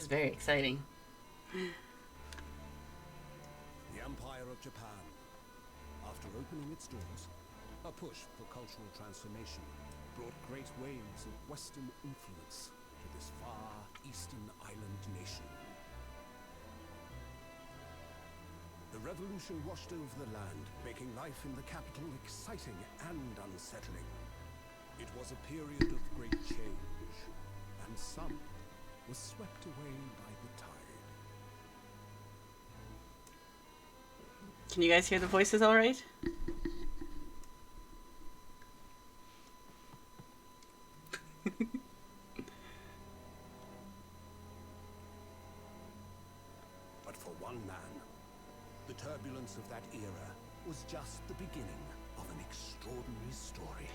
very exciting. The Empire of Japan, after opening its doors, a push for cultural transformation brought great waves of Western influence to this far eastern island nation. The revolution washed over the land, making life in the capital exciting and unsettling. It was a period of great change, and some was swept away by the tide. Can you guys hear the voices all right? But for one man, the turbulence of that era was just the beginning of an extraordinary story.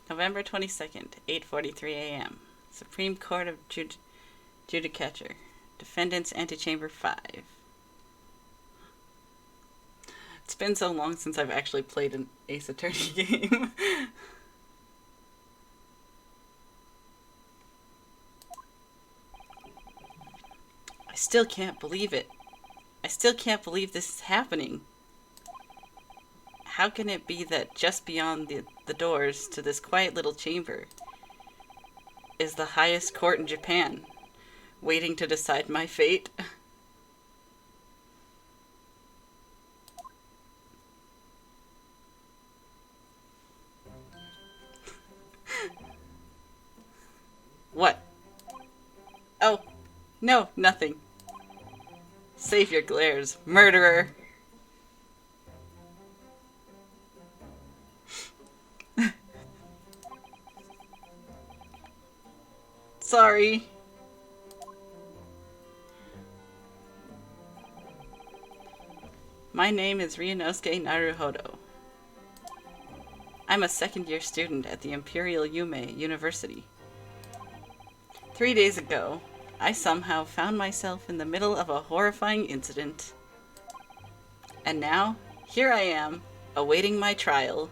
November 22nd, 8:43 a.m. Supreme Court of Judicature. Defendants Antechamber 5. It's been so long since I've actually played an Ace Attorney game. I still can't believe it. I still can't believe this is happening. How can it be that just beyond the doors to this quiet little chamber is the highest court in Japan, waiting to decide my fate? What? Oh, no, nothing. Save your glares, murderer. Sorry. My name is Ryunosuke Naruhodo. I'm a second-year student at the Imperial Yume University. 3 days ago, I somehow found myself in the middle of a horrifying incident. And now, here I am, awaiting my trial.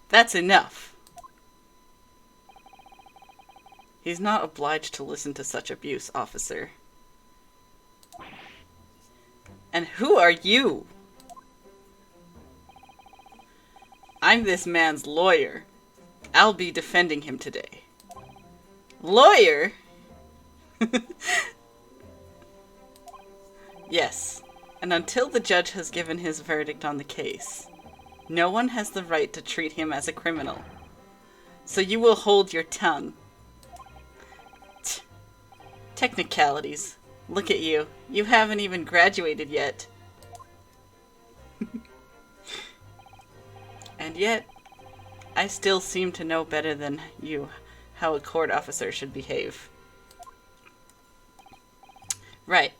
That's enough. He's not obliged to listen to such abuse, officer. And who are you? I'm this man's lawyer. I'll be defending him today. Lawyer? Yes, and until the judge has given his verdict on the case, no one has the right to treat him as a criminal. So you will hold your tongue. Technicalities. Look at you. You haven't even graduated yet. And yet, I still seem to know better than you how a court officer should behave. Right.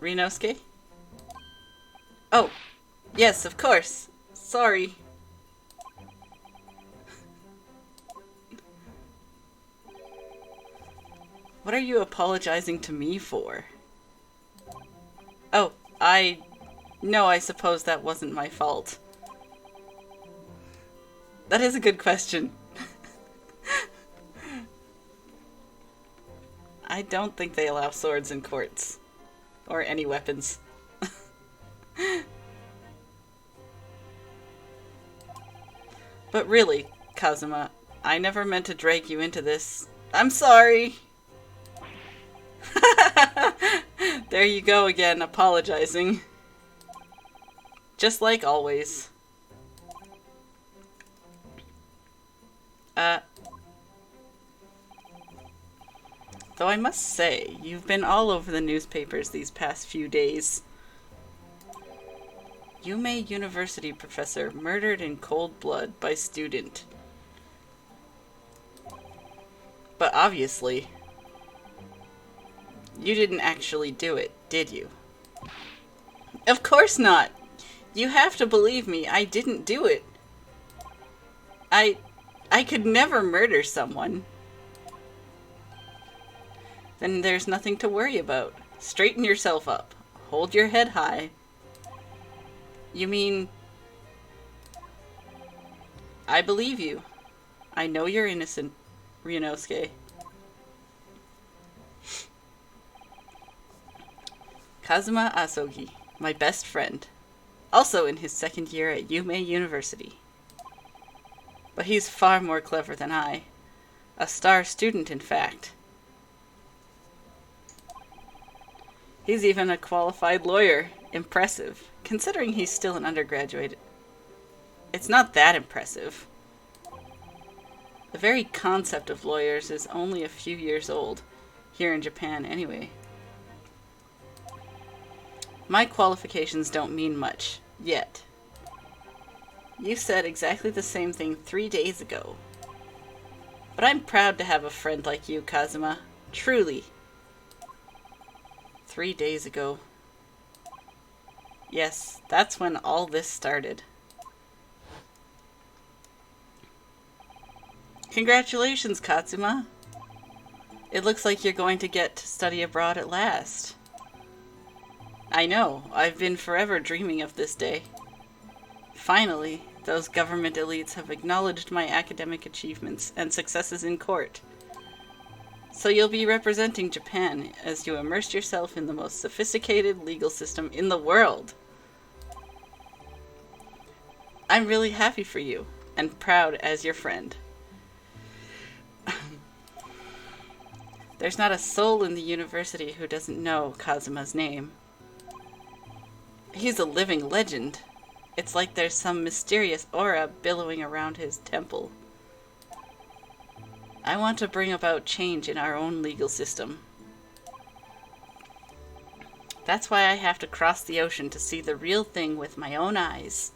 Ryunosuke? Oh, yes, of course. Sorry. What are you apologizing to me for? Oh, No, I suppose that wasn't my fault. That is a good question. I don't think they allow swords in courts. Or any weapons. But really, Kazuma, I never meant to drag you into this. I'm sorry! There you go again, apologizing. Just like always. Though I must say, you've been all over the newspapers these past few days. Yume University professor murdered in cold blood by student. But obviously, You didn't actually do it, did you? Of course not! You have to believe me, I didn't do it. I could never murder someone. Then there's nothing to worry about. Straighten yourself up. Hold your head high. You mean... I believe you. I know you're innocent, Ryunosuke. Kazuma Asogi, my best friend. Also in his second year at Yume University. But he's far more clever than I. A star student, in fact. He's even a qualified lawyer. Impressive, considering he's still an undergraduate. It's not that impressive. The very concept of lawyers is only a few years old, here in Japan anyway. My qualifications don't mean much, yet. You said exactly the same thing 3 days ago. But I'm proud to have a friend like you, Kazuma. Truly. 3 days ago. Yes, that's when all this started. Congratulations, Katsuma. It looks like you're going to get to study abroad at last. I know, I've been forever dreaming of this day. Finally, those government elites have acknowledged my academic achievements and successes in court. So you'll be representing Japan as you immerse yourself in the most sophisticated legal system in the world. I'm really happy for you, and proud as your friend. There's not a soul in the university who doesn't know Kazuma's name. He's a living legend. It's like there's some mysterious aura billowing around his temple. I want to bring about change in our own legal system. That's why I have to cross the ocean to see the real thing with my own eyes.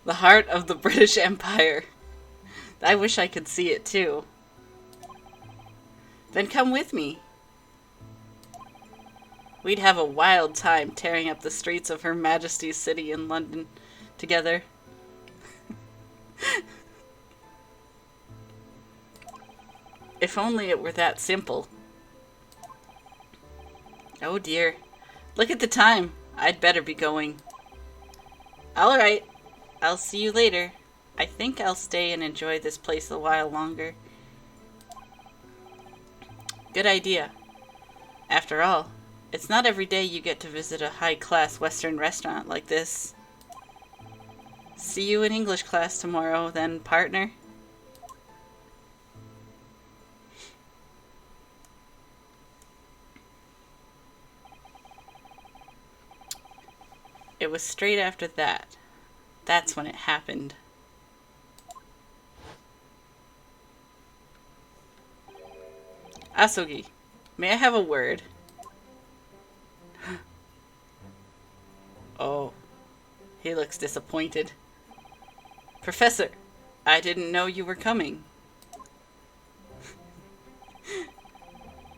The heart of the British Empire. I wish I could see it too. Then come with me. We'd have a wild time tearing up the streets of Her Majesty's city in London together. If only it were that simple. Oh dear. Look at the time. I'd better be going. Alright. I'll see you later. I think I'll stay and enjoy this place a while longer. Good idea. After all, it's not every day you get to visit a high-class Western restaurant like this. See you in English class tomorrow, then, partner. It was straight after that. That's when it happened. Asogi, may I have a word? Oh, he looks disappointed. Professor, I didn't know you were coming.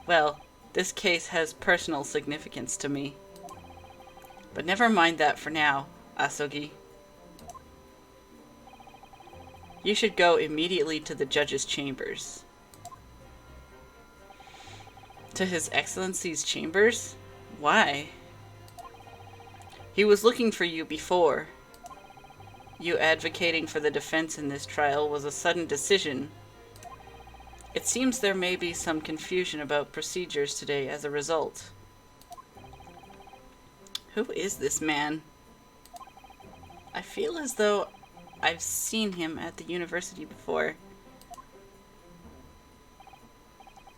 Well, this case has personal significance to me. But never mind that for now, Asogi. You should go immediately to the judge's chambers. To His Excellency's chambers? Why? He was looking for you before. You advocating for the defense in this trial was a sudden decision. It seems there may be some confusion about procedures today as a result. Who is this man? I feel as though I've seen him at the university before.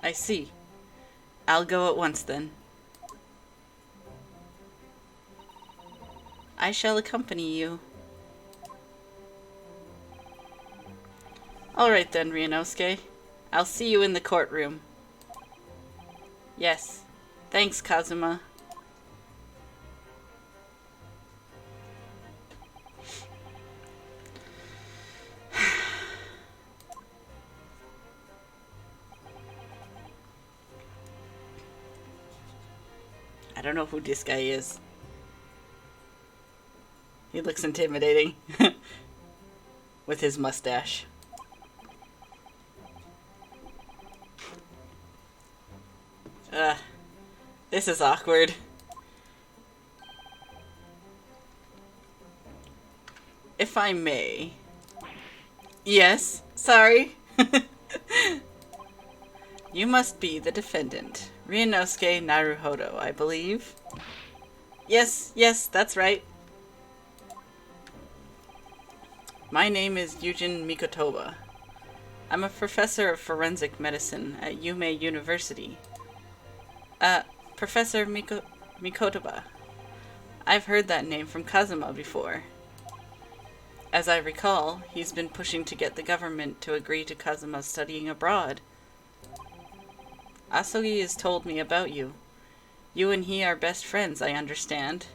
I see. I'll go at once then. I shall accompany you. Alright then, Ryunosuke. I'll see you in the courtroom. Yes. Thanks, Kazuma. I don't know who this guy is. He looks intimidating. With his mustache. This is awkward. If I may. Yes, sorry. You must be the defendant. Ryunosuke Naruhodo, I believe. Yes, that's right. My name is Yujin Mikotoba. I'm a professor of forensic medicine at Yume University. Professor Mikotoba. I've heard that name from Kazuma before. As I recall, he's been pushing to get the government to agree to Kazuma studying abroad. Asogi has told me about you. You and he are best friends, I understand.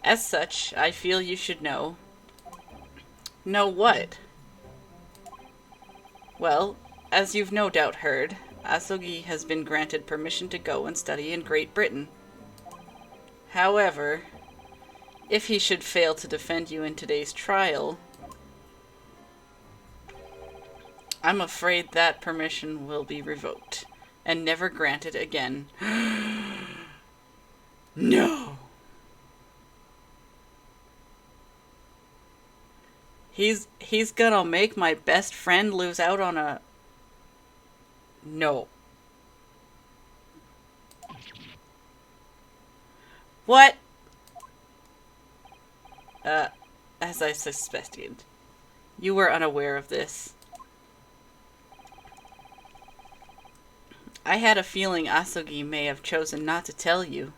As such, I feel you should know. Know what? Well, as you've no doubt heard, Asogi has been granted permission to go and study in Great Britain. However, if he should fail to defend you in today's trial, I'm afraid that permission will be revoked and never granted again. No! He's gonna make my best friend lose out on a... No. What? As I suspected. You were unaware of this. I had a feeling Asogi may have chosen not to tell you.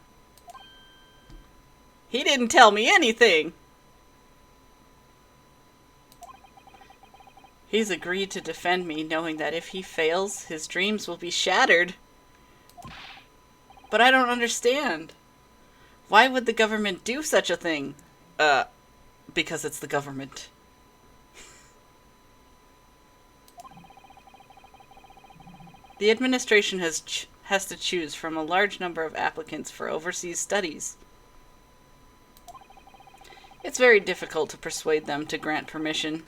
He didn't tell me anything! He's agreed to defend me, knowing that if he fails, his dreams will be shattered. But I don't understand. Why would the government do such a thing? Because it's the government. The administration has to choose from a large number of applicants for overseas studies. It's very difficult to persuade them to grant permission,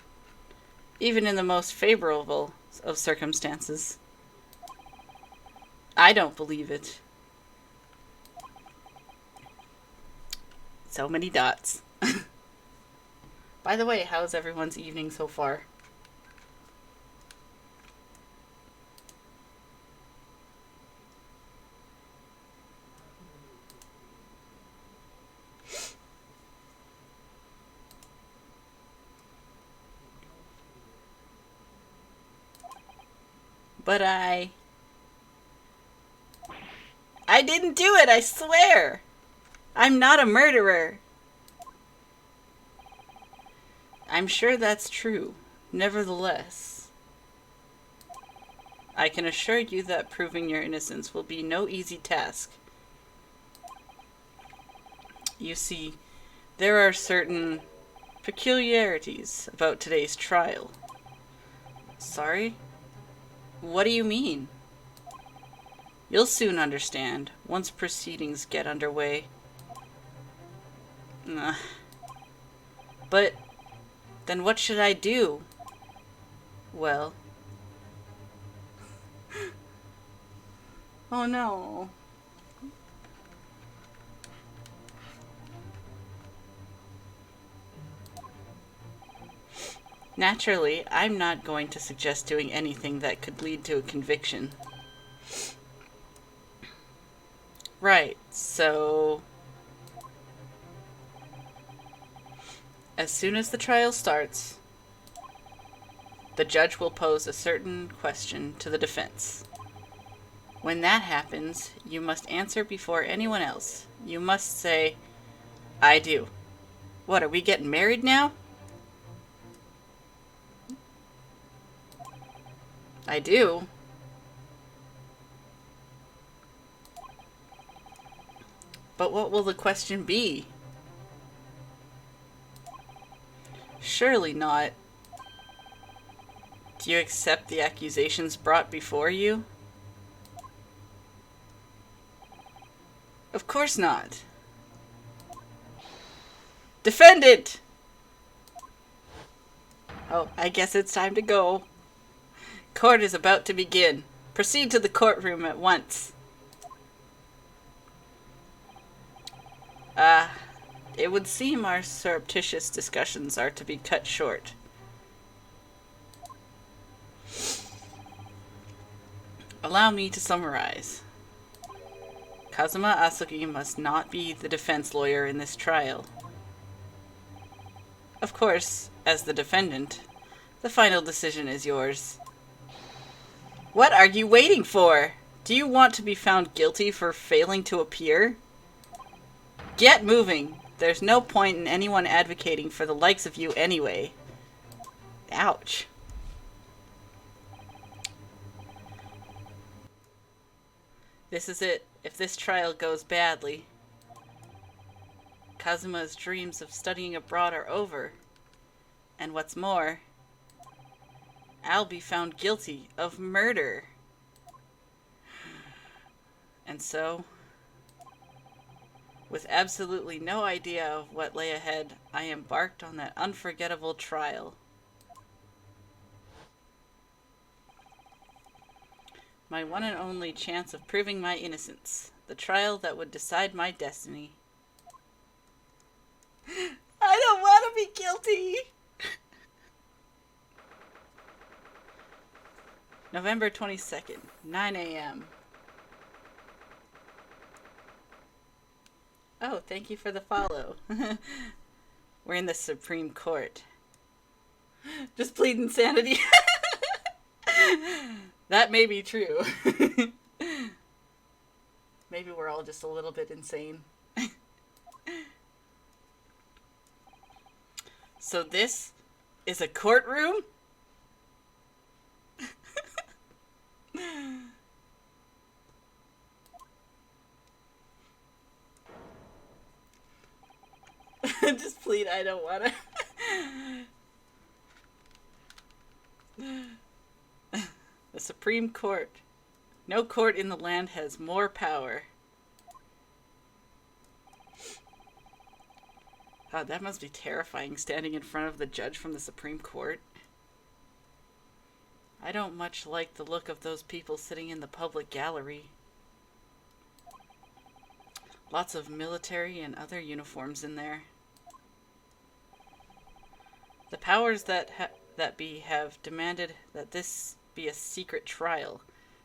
even in the most favorable of circumstances. I don't believe it. So many dots. By the way, how's everyone's evening so far? But I didn't do it, I swear! I'm not a murderer! I'm sure that's true. Nevertheless, I can assure you that proving your innocence will be no easy task. You see, there are certain peculiarities about today's trial. Sorry? What do you mean? You'll soon understand, once proceedings get underway. But then what should I do? Well... Oh no. Naturally, I'm not going to suggest doing anything that could lead to a conviction. Right, so... As soon as the trial starts, the judge will pose a certain question to the defense. When that happens, you must answer before anyone else. You must say, I do. What, are we getting married now? I do. But what will the question be? Surely not. Do you accept the accusations brought before you? Of course not. Defendant! Oh, I guess it's time to go. Court is about to begin. Proceed to the courtroom at once. It would seem our surreptitious discussions are to be cut short. Allow me to summarize. Kazuma Asuki must not be the defense lawyer in this trial. Of course, as the defendant, the final decision is yours. What are you waiting for? Do you want to be found guilty for failing to appear? Get moving. There's no point in anyone advocating for the likes of you anyway. Ouch. This is it. If this trial goes badly, Kazuma's dreams of studying abroad are over. And what's more, I'll be found guilty of murder. And so, with absolutely no idea of what lay ahead, I embarked on that unforgettable trial. My one and only chance of proving my innocence. The trial that would decide my destiny. I don't want to be guilty! November 22nd, 9 a.m. Oh, thank you for the follow. We're in the Supreme Court. Just plead insanity. That may be true. Maybe we're all just a little bit insane. So this is a courtroom? Just plead, I don't wanna. The Supreme Court. No court in the land has more power. God, that must be terrifying, standing in front of the judge from the Supreme Court. I don't much like the look of those people sitting in the public gallery. Lots of military and other uniforms in there. The powers that be have demanded that this be a secret trial.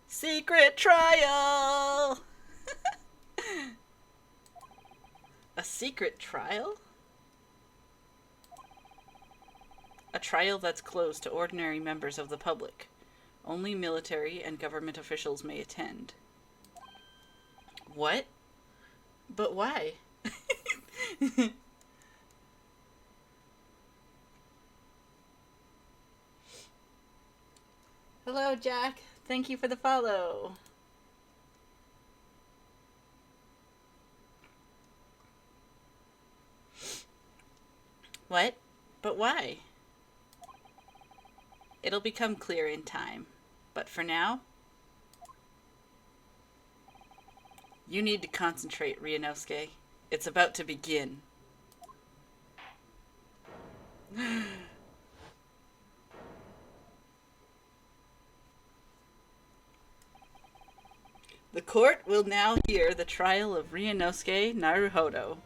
Secret trial! A secret trial? A trial that's closed to ordinary members of the public. Only military and government officials may attend. What? But why? Hello, Jack. Thank you for the follow. What? But why? It'll become clear in time. But for now, you need to concentrate, Ryunosuke. It's about to begin. The court will now hear the trial of Ryunosuke Naruhodo.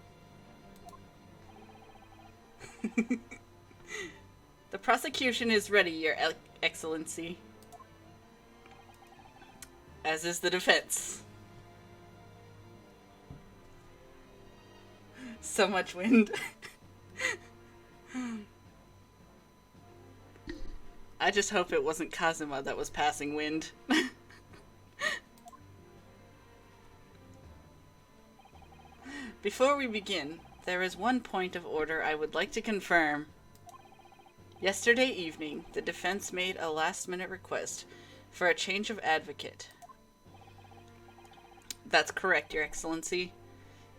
The prosecution is ready, Your Excellency. As is the defense. So much wind. I just hope it wasn't Kazuma that was passing wind. Before we begin, there is one point of order I would like to confirm. Yesterday evening, the defense made a last-minute request for a change of advocate. That's correct, Your Excellency.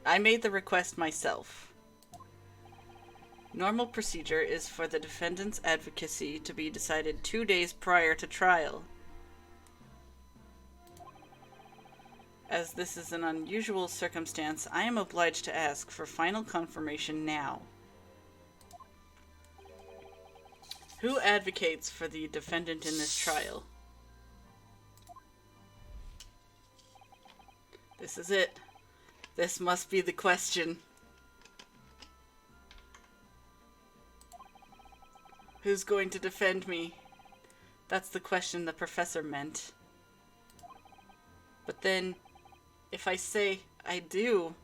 I made the request myself. Normal procedure is for the defendant's advocacy to be decided 2 days prior to trial. As this is an unusual circumstance, I am obliged to ask for final confirmation now. Who advocates for the defendant in this trial? This is it. This must be the question. Who's going to defend me? That's the question the professor meant. But then, if I say I do...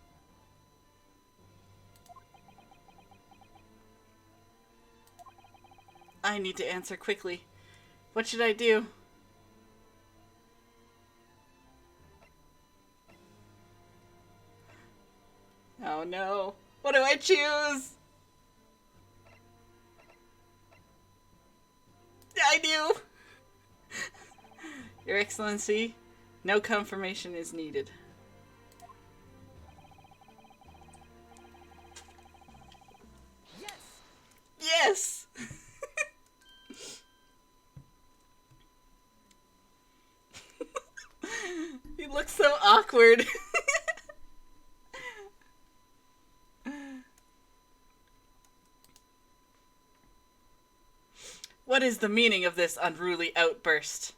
I need to answer quickly. What should I do? Oh no. What do I choose? I do! Your Excellency, no confirmation is needed. Yes! Yes! He looks so awkward. What is the meaning of this unruly outburst?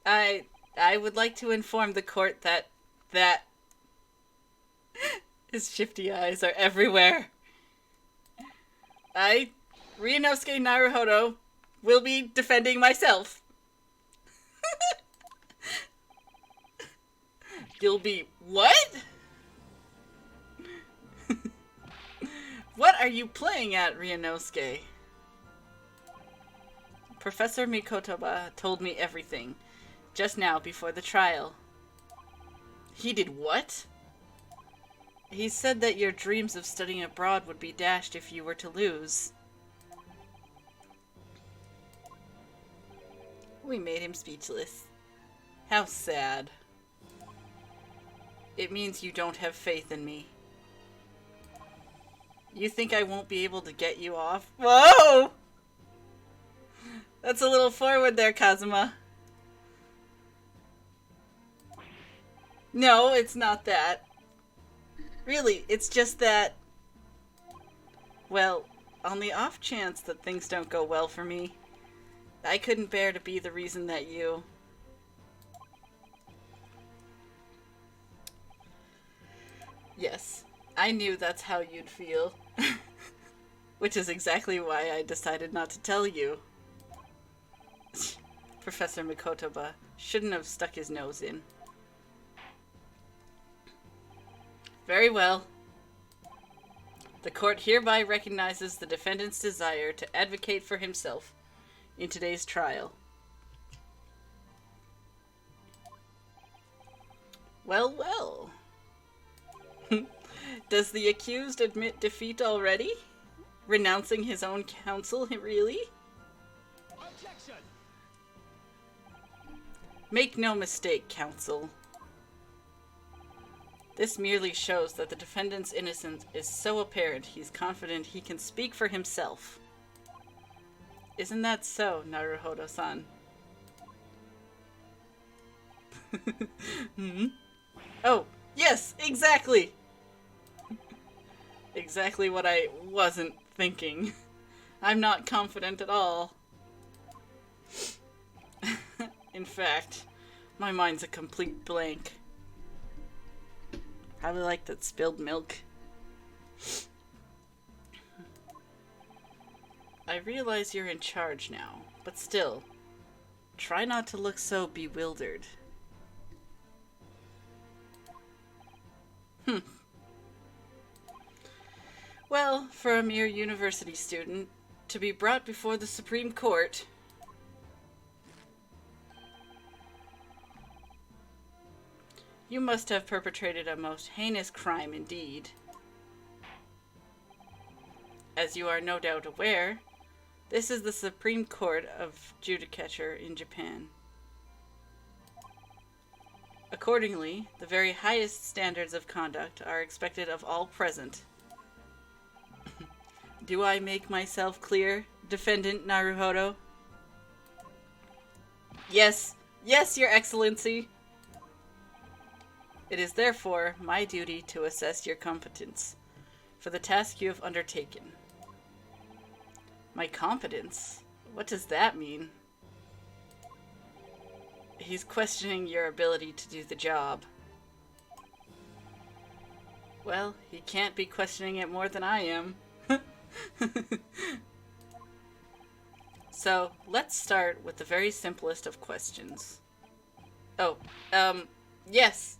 I would like to inform the court that his shifty eyes are everywhere. I, Ryunosuke Naruhodo, will be defending myself. You'll be what? What are you playing at, Ryunosuke? Professor Mikotoba told me everything, just now before the trial. He did what? He said that your dreams of studying abroad would be dashed if you were to lose. We made him speechless. How sad. It means you don't have faith in me. You think I won't be able to get you off? Whoa! That's a little forward there, Kazuma. No, it's not that. Really, it's just that... Well, on the off chance that things don't go well for me, I couldn't bear to be the reason that you... Yes, I knew that's how you'd feel. Which is exactly why I decided not to tell you. Professor Mikotoba shouldn't have stuck his nose in. Very well. The court hereby recognizes the defendant's desire to advocate for himself in today's trial. Well, well. Does the accused admit defeat already? Renouncing his own counsel, really? Objection! Make no mistake, counsel. This merely shows that the defendant's innocence is so apparent he's confident he can speak for himself. Isn't that so, Naruhodo-san? Hmm? Oh, yes, exactly! Exactly what I wasn't thinking. I'm not confident at all. In fact, my mind's a complete blank. Probably like that spilled milk. I realize you're in charge now, but still, try not to look so bewildered. Well, for a mere university student, to be brought before the Supreme Court... You must have perpetrated a most heinous crime indeed. As you are no doubt aware, this is the Supreme Court of Judicature in Japan. Accordingly, the very highest standards of conduct are expected of all present. Do I make myself clear, Defendant Naruhodo? Yes, yes, Your Excellency. It is therefore my duty to assess your competence for the task you have undertaken. My competence? What does that mean? He's questioning your ability to do the job. Well, he can't be questioning it more than I am. So, let's start with the very simplest of questions. Oh, yes.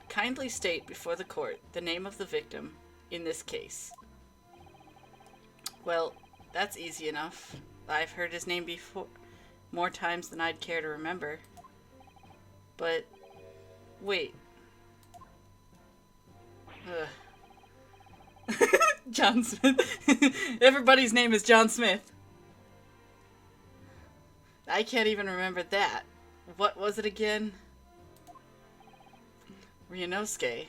Kindly state before the court the name of the victim in this case. Well, that's easy enough. I've heard his name before more times than I'd care to remember. But, wait. John Smith. Everybody's name is John Smith. I can't even remember that. What was it again? Ryunosuke.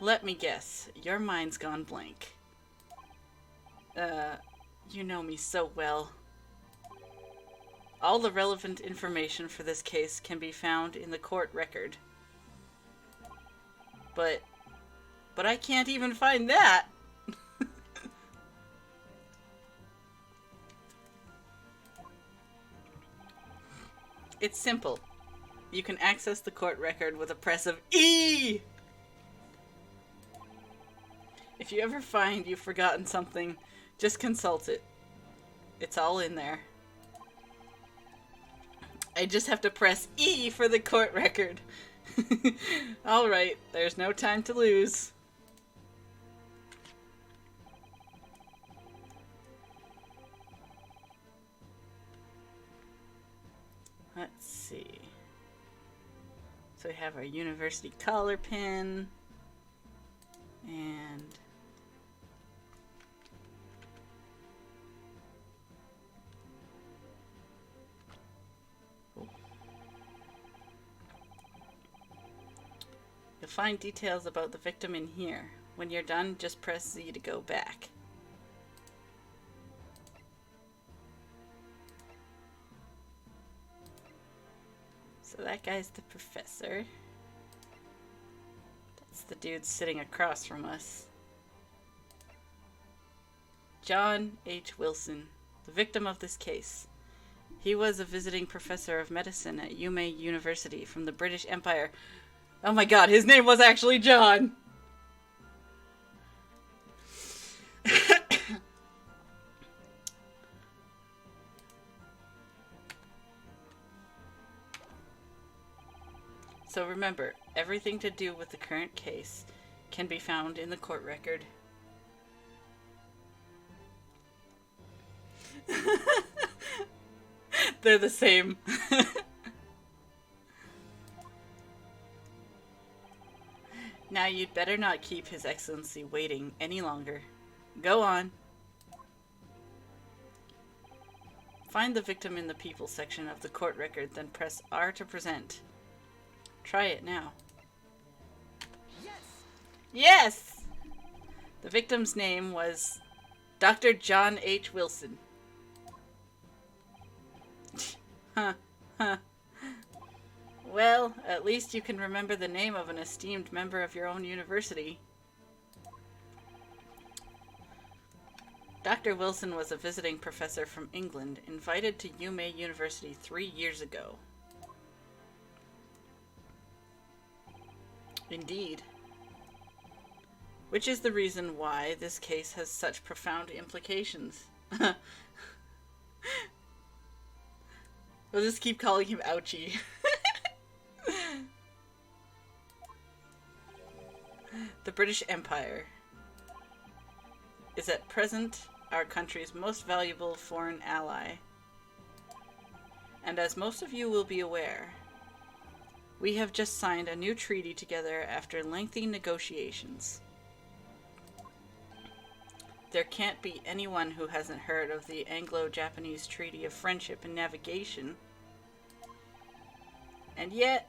Let me guess. Your mind's gone blank. You know me so well. All the relevant information for this case can be found in the court record. But I can't even find that! It's simple. You can access the court record with a press of E! If you ever find you've forgotten something, just consult it. It's all in there. I just have to press E for the court record. Alright, there's no time to lose. Let's see. So we have our university collar pin. And you'll find details about the victim in here. When you're done, just press Z to go back. So that guy's the professor. That's the dude sitting across from us. John H. Wilson, the victim of this case. He was a visiting professor of medicine at Yume University from the British Empire. Oh my god, his name was actually John! So remember, everything to do with the current case can be found in the court record. They're the same. Now you'd better not keep His Excellency waiting any longer. Go on. Find the victim in the people section of the court record, then press R to present. Try it now. Yes! Yes! The victim's name was Dr. John H. Wilson. Huh. Well, at least you can remember the name of an esteemed member of your own university. Dr. Wilson was a visiting professor from England, invited to Yume University 3 years ago. Indeed. Which is the reason why this case has such profound implications. We'll just keep calling him Ouchie. The British Empire is at present our country's most valuable foreign ally. And as most of you will be aware, we have just signed a new treaty together after lengthy negotiations. There can't be anyone who hasn't heard of the Anglo-Japanese Treaty of Friendship and Navigation. And yet,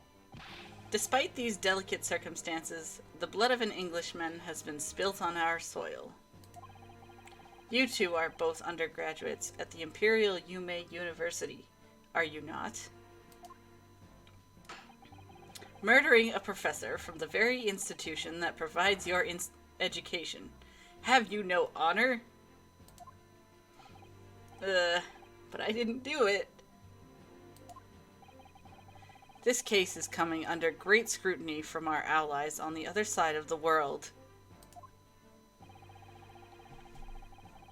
despite these delicate circumstances, the blood of an Englishman has been spilt on our soil. You two are both undergraduates at the Imperial Yume University. are you not? Murdering a professor from the very institution that provides your education. Have you no honor? But I didn't do it. This case is coming under great scrutiny from our allies on the other side of the world.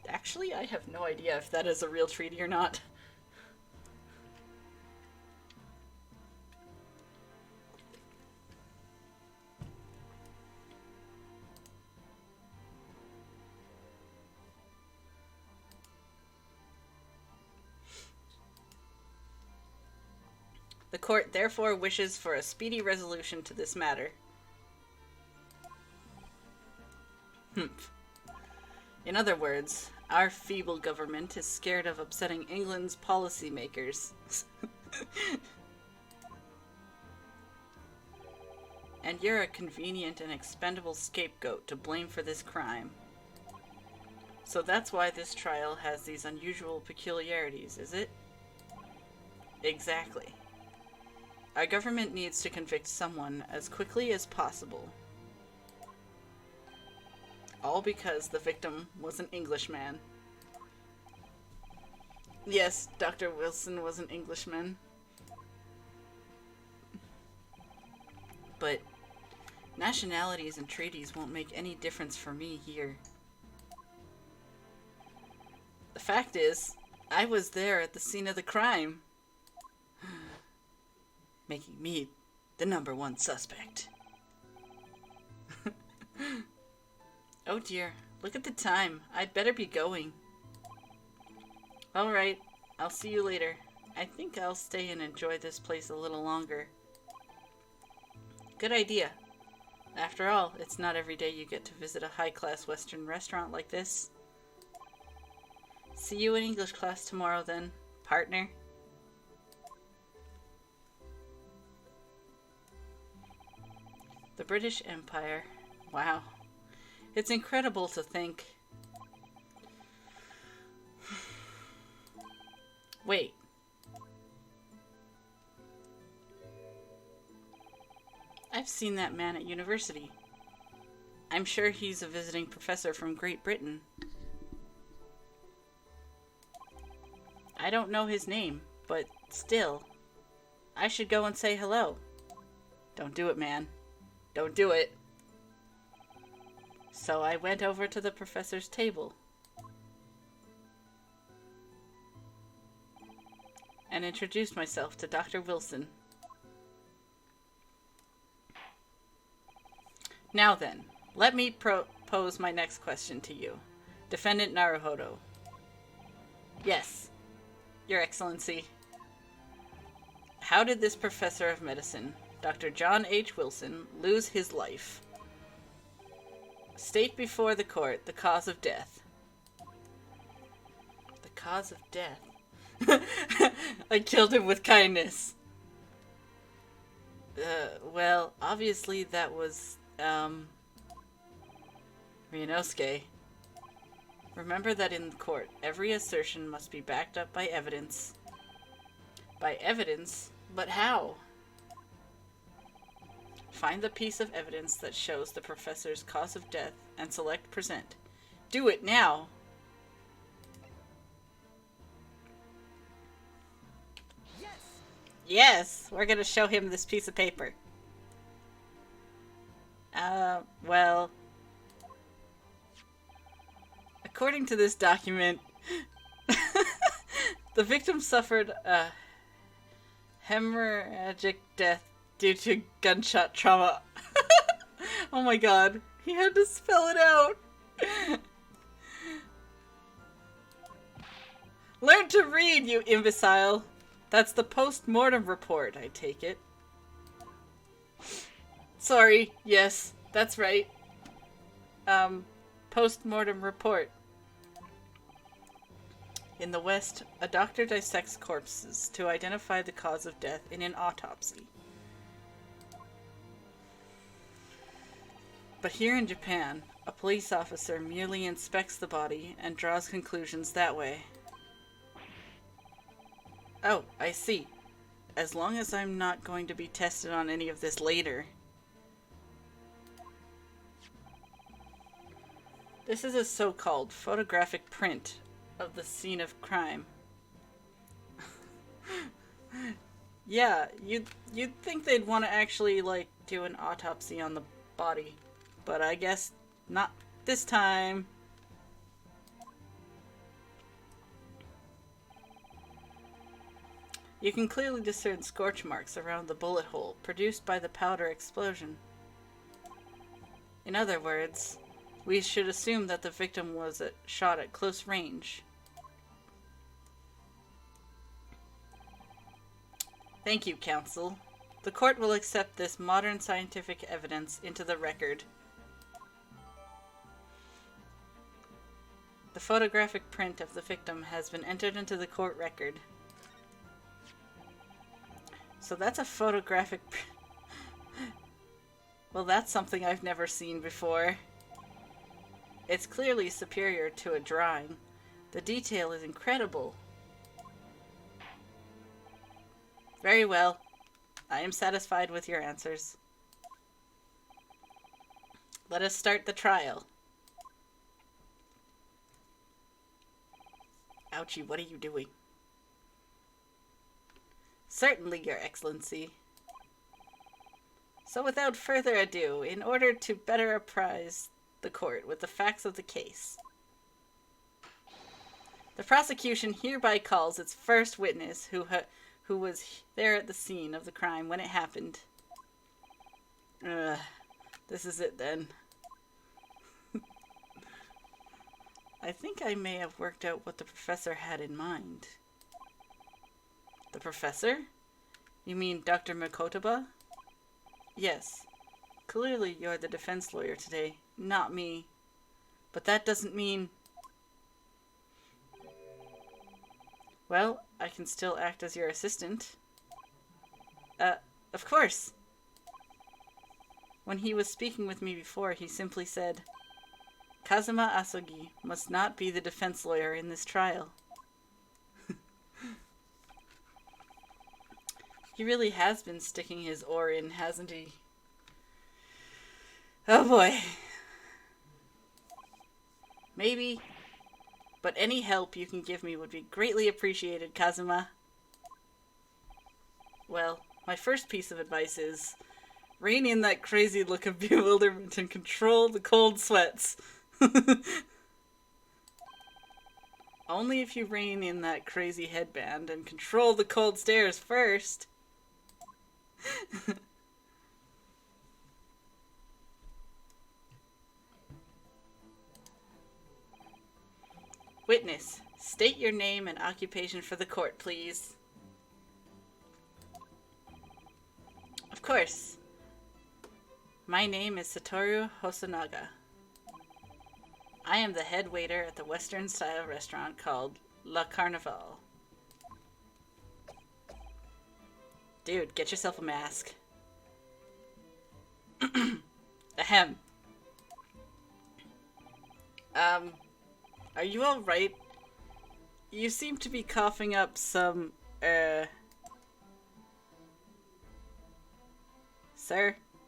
Actually, I have no idea if that is a real treaty or not. The court therefore wishes for a speedy resolution to this matter. Humph. In other words, our feeble government is scared of upsetting England's policymakers. And you're a convenient and expendable scapegoat to blame for this crime. So that's why this trial has these unusual peculiarities, is it? Exactly. Our government needs to convict someone as quickly as possible. All because the victim was an Englishman. Yes, Dr. Wilson was an Englishman. But nationalities and treaties won't make any difference for me here. The fact is, I was there at the scene of the crime. Making me the #1 suspect. Oh dear, look at the time. I'd better be going. Alright, I'll see you later. I think I'll stay and enjoy this place a little longer. Good idea. After all, it's not every day you get to visit a high-class Western restaurant like this. See you in English class tomorrow then, partner. The British Empire. Wow. It's incredible to think. Wait. I've seen that man at university. I'm sure he's a visiting professor from Great Britain. I don't know his name, but still. I should go and say hello. Don't do it, man. Don't do it. So I went over to the professor's table and introduced myself to Dr. Wilson. Now then, let me pose my next question to you. Defendant Naruhodo. Yes, Your Excellency. How did this professor of medicine, Dr. John H. Wilson, lose his life? State before the court the cause of death. The cause of death? I killed him with kindness. Well, obviously that was, Ryunosuke. Remember that in court, every assertion must be backed up by evidence. By evidence? But how? Find the piece of evidence that shows the professor's cause of death and select present. Do it now! Yes! Yes! We're gonna show him this piece of paper. Well... According to this document, the victim suffered a hemorrhagic death due to gunshot trauma. Oh my god, he had to spell it out. Learn to read, you imbecile. That's the post-mortem report, I take it. Sorry, yes, that's right. Post-mortem report. In the West, a doctor dissects corpses to identify the cause of death in an autopsy. But here in Japan, a police officer merely inspects the body and draws conclusions that way. Oh, I see. As long as I'm not going to be tested on any of this later. This is a so-called photographic print of the scene of crime. Yeah, you'd think they'd want to actually, like, do an autopsy on the body. But I guess not this time. You can clearly discern scorch marks around the bullet hole produced by the powder explosion. In other words, we should assume that the victim was shot at close range. Thank you, counsel. The court will accept this modern scientific evidence into the record. The photographic print of the victim has been entered into the court record. So that's a photographic Well, that's something I've never seen before. It's clearly superior to a drawing. The detail is incredible. Very well. I am satisfied with your answers. Let us start the trial. Ouchie, what are you doing? Certainly, Your Excellency. So without further ado, in order to better apprise the court with the facts of the case, the prosecution hereby calls its first witness who was there at the scene of the crime when it happened. This is it then. I think I may have worked out what the professor had in mind. The professor? You mean Dr. Makotaba? Yes. Clearly you're the defense lawyer today, not me. But that doesn't mean... Well, I can still act as your assistant. Of course. When he was speaking with me before, he simply said, Kazuma Asogi must not be the defense lawyer in this trial. He really has been sticking his oar in, hasn't he? Oh boy. Maybe. But any help you can give me would be greatly appreciated, Kazuma. Well, my first piece of advice is rein in that crazy look of bewilderment and control the cold sweats. Only if you rein in that crazy headband and control the cold stares first. Witness, state your name and occupation for the court, please. Of course. My name is Satoru Hosonaga. I am the head waiter at the Western-style restaurant called La Carnival. Dude, get yourself a mask. Ahem. Are you alright? You seem to be coughing up some, Sir,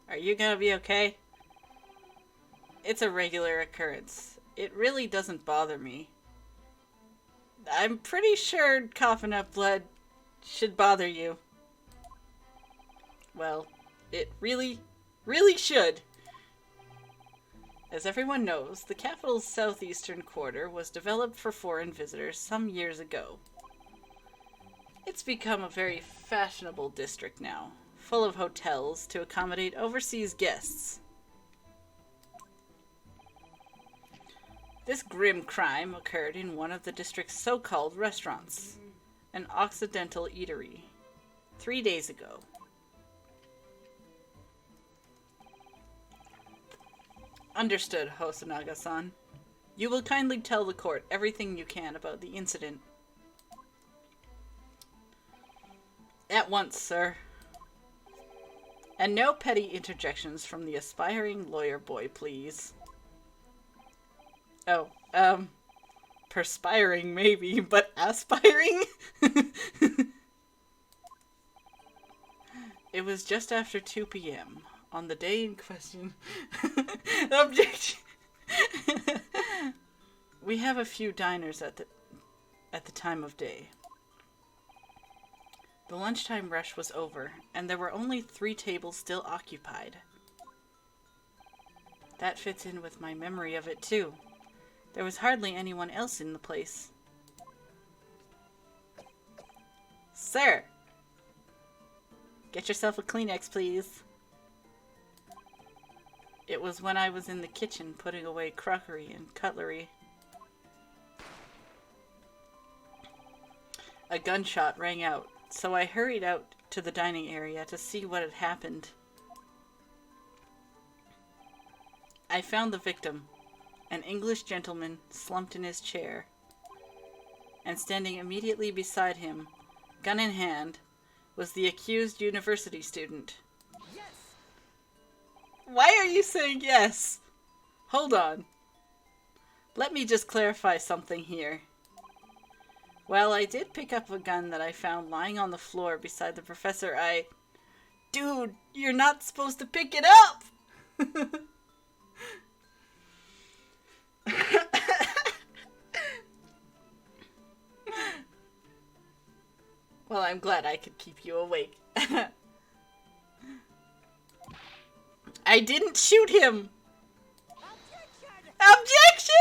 are you gonna be okay? It's a regular occurrence. It really doesn't bother me. I'm pretty sure coughing up blood should bother you. Well, it really, really should. As everyone knows, the capital's southeastern quarter was developed for foreign visitors some years ago. It's become a very fashionable district now, full of hotels to accommodate overseas guests. This grim crime occurred in one of the district's so-called restaurants, an Occidental eatery, 3 days ago. Understood, Hosonaga-san. You will kindly tell the court everything you can about the incident. At once, sir. And no petty interjections from the aspiring lawyer boy, please. Oh, perspiring maybe, but aspiring? It was just after 2 p.m. on the day in question. Objection. We have a few diners at the time of day. The lunchtime rush was over, and there were only 3 tables still occupied. That fits in with my memory of it, too. There was hardly anyone else in the place. Sir! Get yourself a Kleenex, please. It was when I was in the kitchen putting away crockery and cutlery. A gunshot rang out, so I hurried out to the dining area to see what had happened. I found the victim, an English gentleman slumped in his chair, and standing immediately beside him, gun in hand, was the accused university student. Yes! Why are you saying yes? Hold on. Let me just clarify something here. Well, I did pick up a gun that I found lying on the floor beside the professor. Dude, you're not supposed to pick it up! Well, I'm glad I could keep you awake. I didn't shoot him! Objection!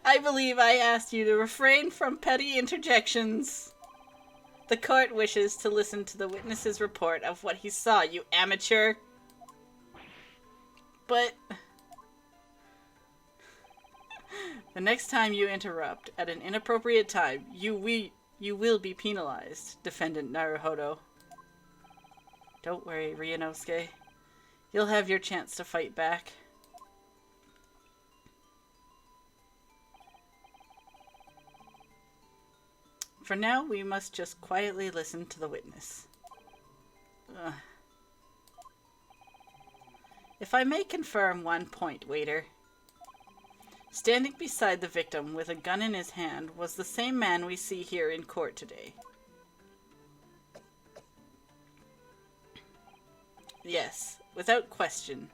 I believe I asked you to refrain from petty interjections. The court wishes to listen to the witness's report of what he saw, you amateur. But the next time you interrupt at an inappropriate time, you will be penalized, Defendant Naruhodo. Don't worry, Ryunosuke. You'll have your chance to fight back. For now, we must just quietly listen to the witness. Ugh. If I may confirm one point, waiter. Standing beside the victim with a gun in his hand was the same man we see here in court today. Yes, without question.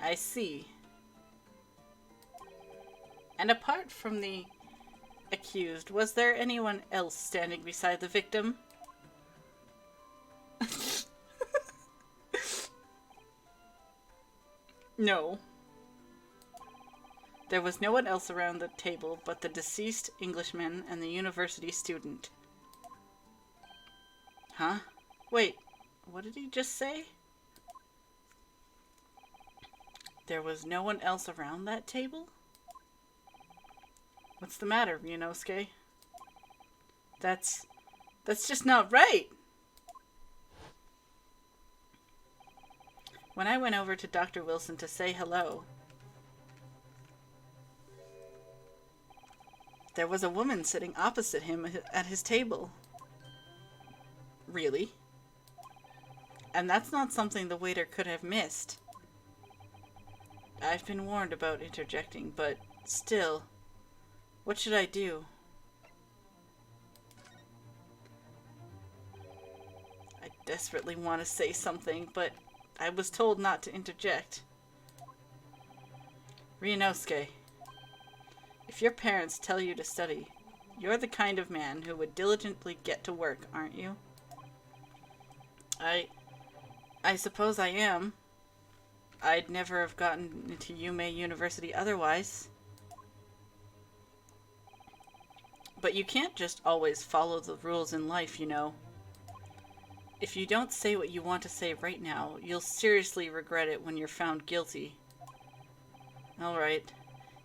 I see. And apart from the accused, was there anyone else standing beside the victim? No. There was no one else around the table but the deceased Englishman and the university student. Huh? Wait, what did he just say? There was no one else around that table? What's the matter, Ryunosuke? That's just not right! When I went over to Dr. Wilson to say hello, there was a woman sitting opposite him at his table. Really? And that's not something the waiter could have missed. I've been warned about interjecting, but still, what should I do? I desperately want to say something, but I was told not to interject. Ryunosuke, if your parents tell you to study, you're the kind of man who would diligently get to work, aren't you? I suppose I am. I'd never have gotten into Yume University otherwise. But you can't just always follow the rules in life, you know. If you don't say what you want to say right now, you'll seriously regret it when you're found guilty. Alright.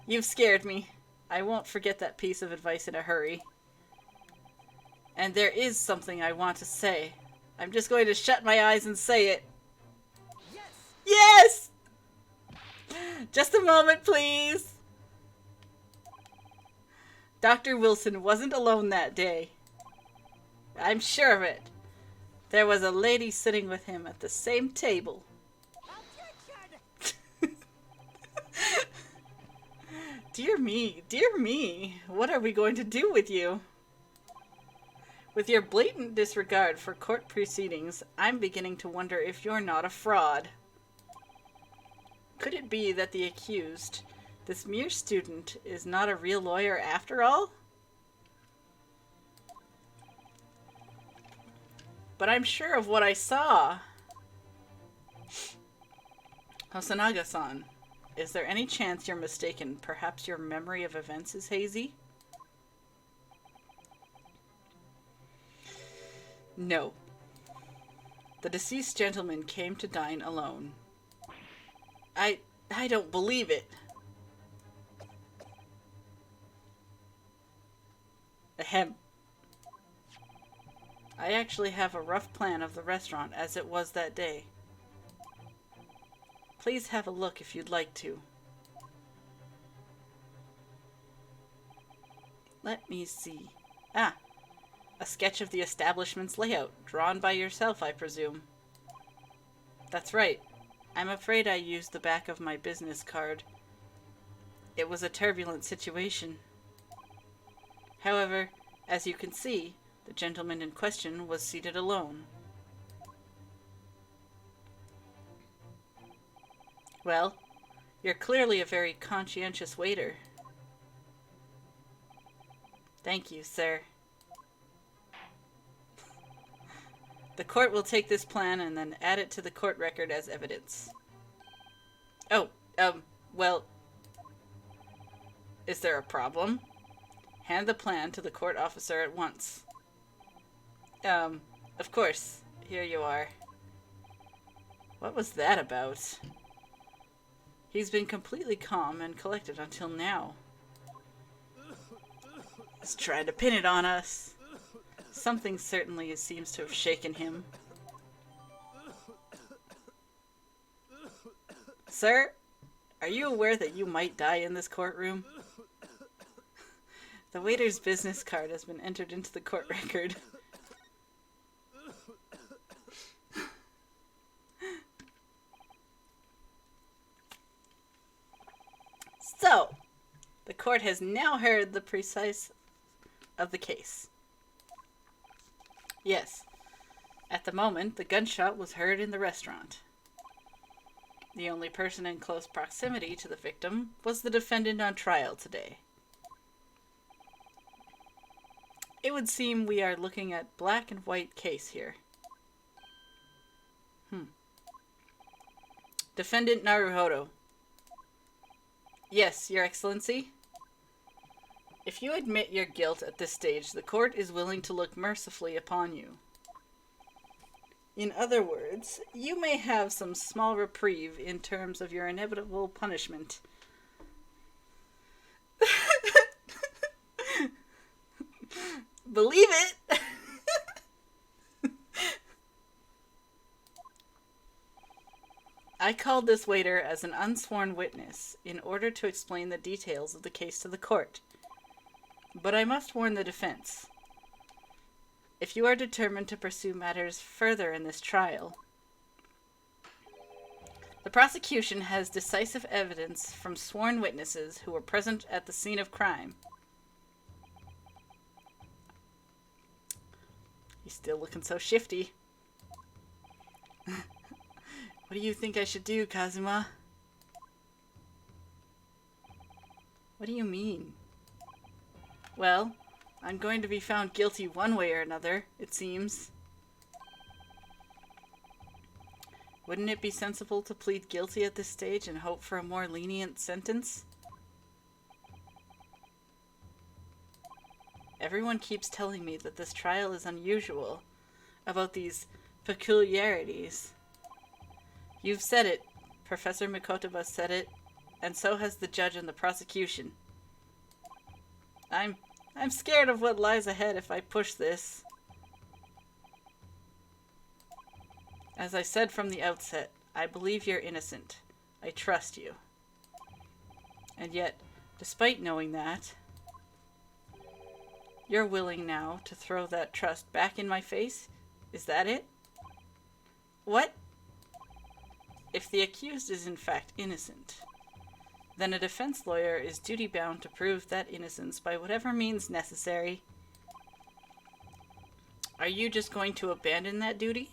You've scared me. I won't forget that piece of advice in a hurry. And there is something I want to say. I'm just going to shut my eyes and say it. Yes! Just a moment, please. Dr. Wilson wasn't alone that day. I'm sure of it. There was a lady sitting with him at the same table. Dear me, what are we going to do with you? With your blatant disregard for court proceedings, I'm beginning to wonder if you're not a fraud. Could it be that the accused, this mere student, is not a real lawyer after all? But I'm sure of what I saw. Hosonaga-san, is there any chance you're mistaken? Perhaps your memory of events is hazy? No. The deceased gentleman came to dine alone. I don't believe it. Ahem. I actually have a rough plan of the restaurant as it was that day. Please have a look if you'd like to. Let me see. Ah, a sketch of the establishment's layout, drawn by yourself, I presume. That's right. I'm afraid I used the back of my business card. It was a turbulent situation. However, as you can see, the gentleman in question was seated alone. Well, you're clearly a very conscientious waiter. Thank you, sir. The court will take this plan and then add it to the court record as evidence. Oh, well, is there a problem? Hand the plan to the court officer at once. Of course. Here you are. What was that about? He's been completely calm and collected until now. He's trying to pin it on us. Something certainly seems to have shaken him. Sir, are you aware that you might die in this courtroom? The waiter's business card has been entered into the court record. So, the court has now heard the precise of the case. Yes, at the moment, the gunshot was heard in the restaurant. The only person in close proximity to the victim was the defendant on trial today. It would seem we are looking at black and white case here. Defendant Naruhodo. Yes, Your Excellency. If you admit your guilt at this stage, the court is willing to look mercifully upon you. In other words, you may have some small reprieve in terms of your inevitable punishment. Believe it! I called this waiter as an unsworn witness in order to explain the details of the case to the court. But I must warn the defense. If you are determined to pursue matters further in this trial, the prosecution has decisive evidence from sworn witnesses who were present at the scene of crime. He's still looking so shifty. What do you think I should do, Kazuma? What do you mean? Well, I'm going to be found guilty one way or another, it seems. Wouldn't it be sensible to plead guilty at this stage and hope for a more lenient sentence? Everyone keeps telling me that this trial is unusual, about these peculiarities. You've said it, Professor Mikotoba said it, and so has the judge and the prosecution. I'm scared of what lies ahead if I push this. As I said from the outset, I believe you're innocent. I trust you. And yet, despite knowing that, you're willing now to throw that trust back in my face? Is that it? What? If the accused is in fact innocent, then a defense lawyer is duty-bound to prove that innocence by whatever means necessary. Are you just going to abandon that duty?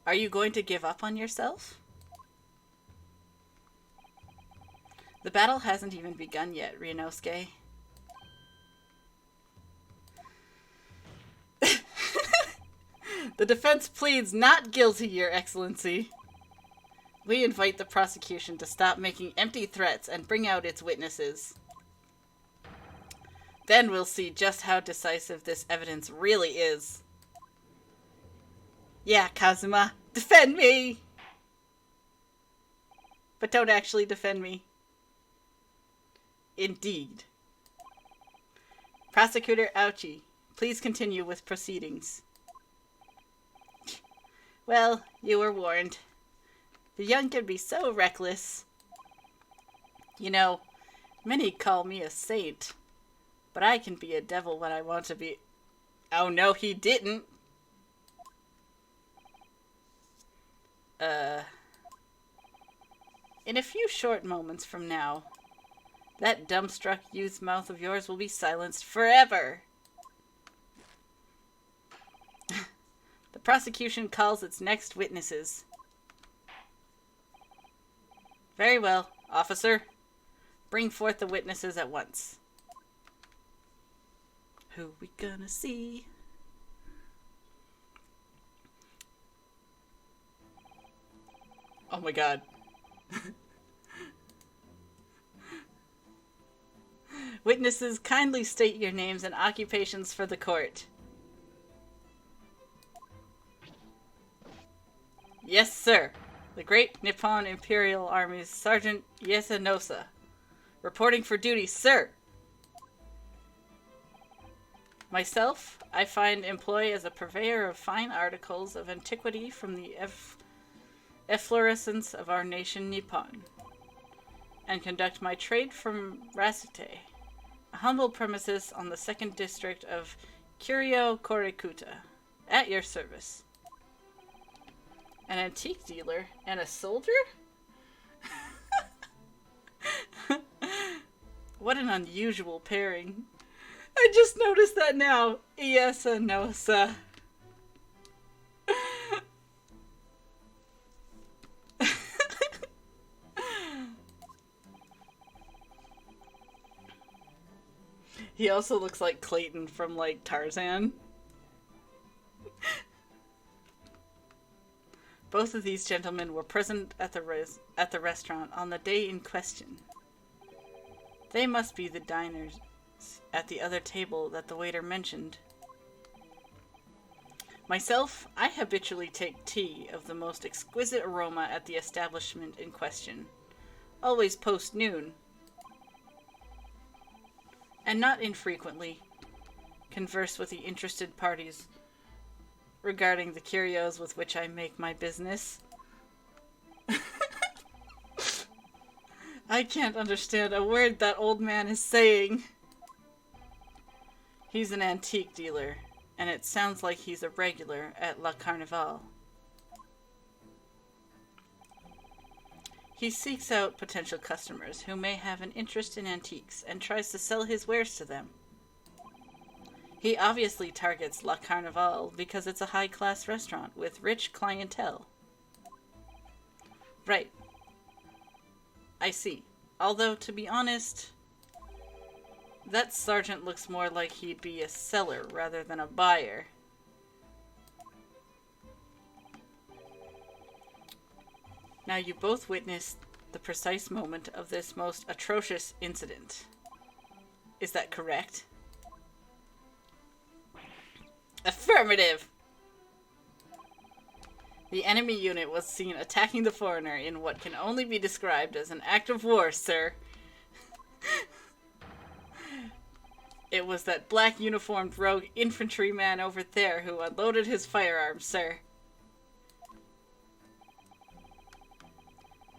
Are you going to give up on yourself? The battle hasn't even begun yet, Ryunosuke. The defense pleads not guilty, Your Excellency. We invite the prosecution to stop making empty threats and bring out its witnesses. Then we'll see just how decisive this evidence really is. Yeah, Kazuma, defend me! But don't actually defend me. Indeed. Prosecutor Ouchi, please continue with proceedings. Well, you were warned. The young can be so reckless. You know, many call me a saint, but I can be a devil when I want to be. Oh no, he didn't. In a few short moments from now, that dumbstruck youth's mouth of yours will be silenced forever. The prosecution calls its next witnesses. Very well, officer. Bring forth the witnesses at once. Who we gonna see? Oh my god. Witnesses, kindly state your names and occupations for the court. Yes, sir. The Great Nippon Imperial Army's Sergeant Yesanosa. Reporting for duty, sir. Myself, I find employ as a purveyor of fine articles of antiquity from the efflorescence of our nation Nippon, and conduct my trade from Rasute, a humble premises on the 2nd district of Kurio Korikuta, at your service. An antique dealer and a soldier? What an unusual pairing. I just noticed that now. Yesanosa. He also looks like Clayton from, like, Tarzan. Both of these gentlemen were present at the restaurant on the day in question. They must be the diners at the other table that the waiter mentioned. Myself, I habitually take tea of the most exquisite aroma at the establishment in question, always post-noon, and not infrequently converse with the interested parties regarding the curios with which I make my business. I can't understand a word that old man is saying. He's an antique dealer, and it sounds like he's a regular at La Carnival. He seeks out potential customers who may have an interest in antiques and tries to sell his wares to them. He obviously targets La Carnival because it's a high-class restaurant with rich clientele. Right. I see. Although, to be honest, that sergeant looks more like he'd be a seller rather than a buyer. Now, you both witnessed the precise moment of this most atrocious incident. Is that correct? Affirmative! The enemy unit was seen attacking the foreigner in what can only be described as an act of war, sir. It was that black uniformed rogue infantryman over there who unloaded his firearms, sir.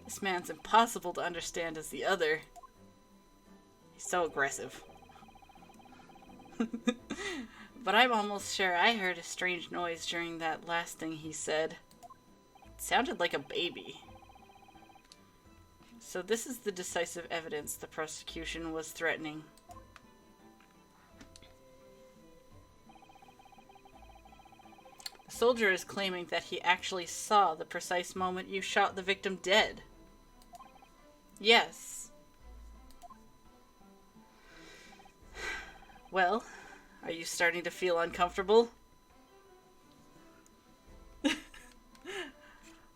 This man's impossible to understand as the other. He's so aggressive. But I'm almost sure I heard a strange noise during that last thing he said. It sounded like a baby. So this is the decisive evidence the prosecution was threatening. soldier is claiming that he actually saw the precise moment you shot the victim dead. Yes. Well, are you starting to feel uncomfortable?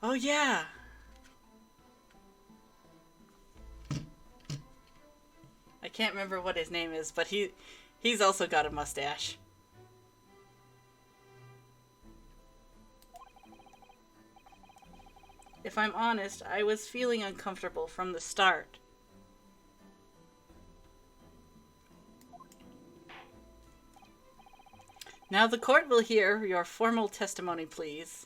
Oh, yeah. I can't remember what his name is, but he's also got a mustache. If I'm honest, I was feeling uncomfortable from the start. Now the court will hear your formal testimony, please.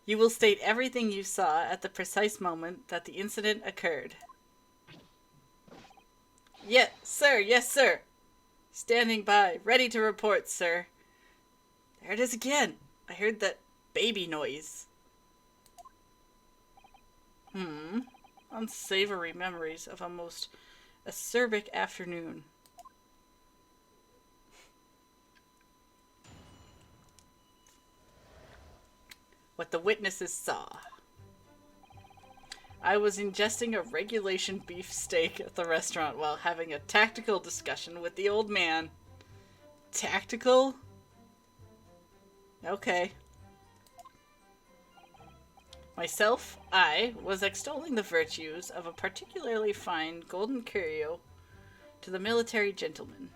You will state everything you saw at the precise moment that the incident occurred. Yes, sir. Yes, sir. Standing by. Ready to report, sir. There it is again. I heard that baby noise. Unsavory memories of a most acerbic afternoon. What the witnesses saw. I was ingesting a regulation beef steak at the restaurant while having a tactical discussion with the old man. Tactical? Okay. Myself, I was extolling the virtues of a particularly fine golden curio to the military gentleman.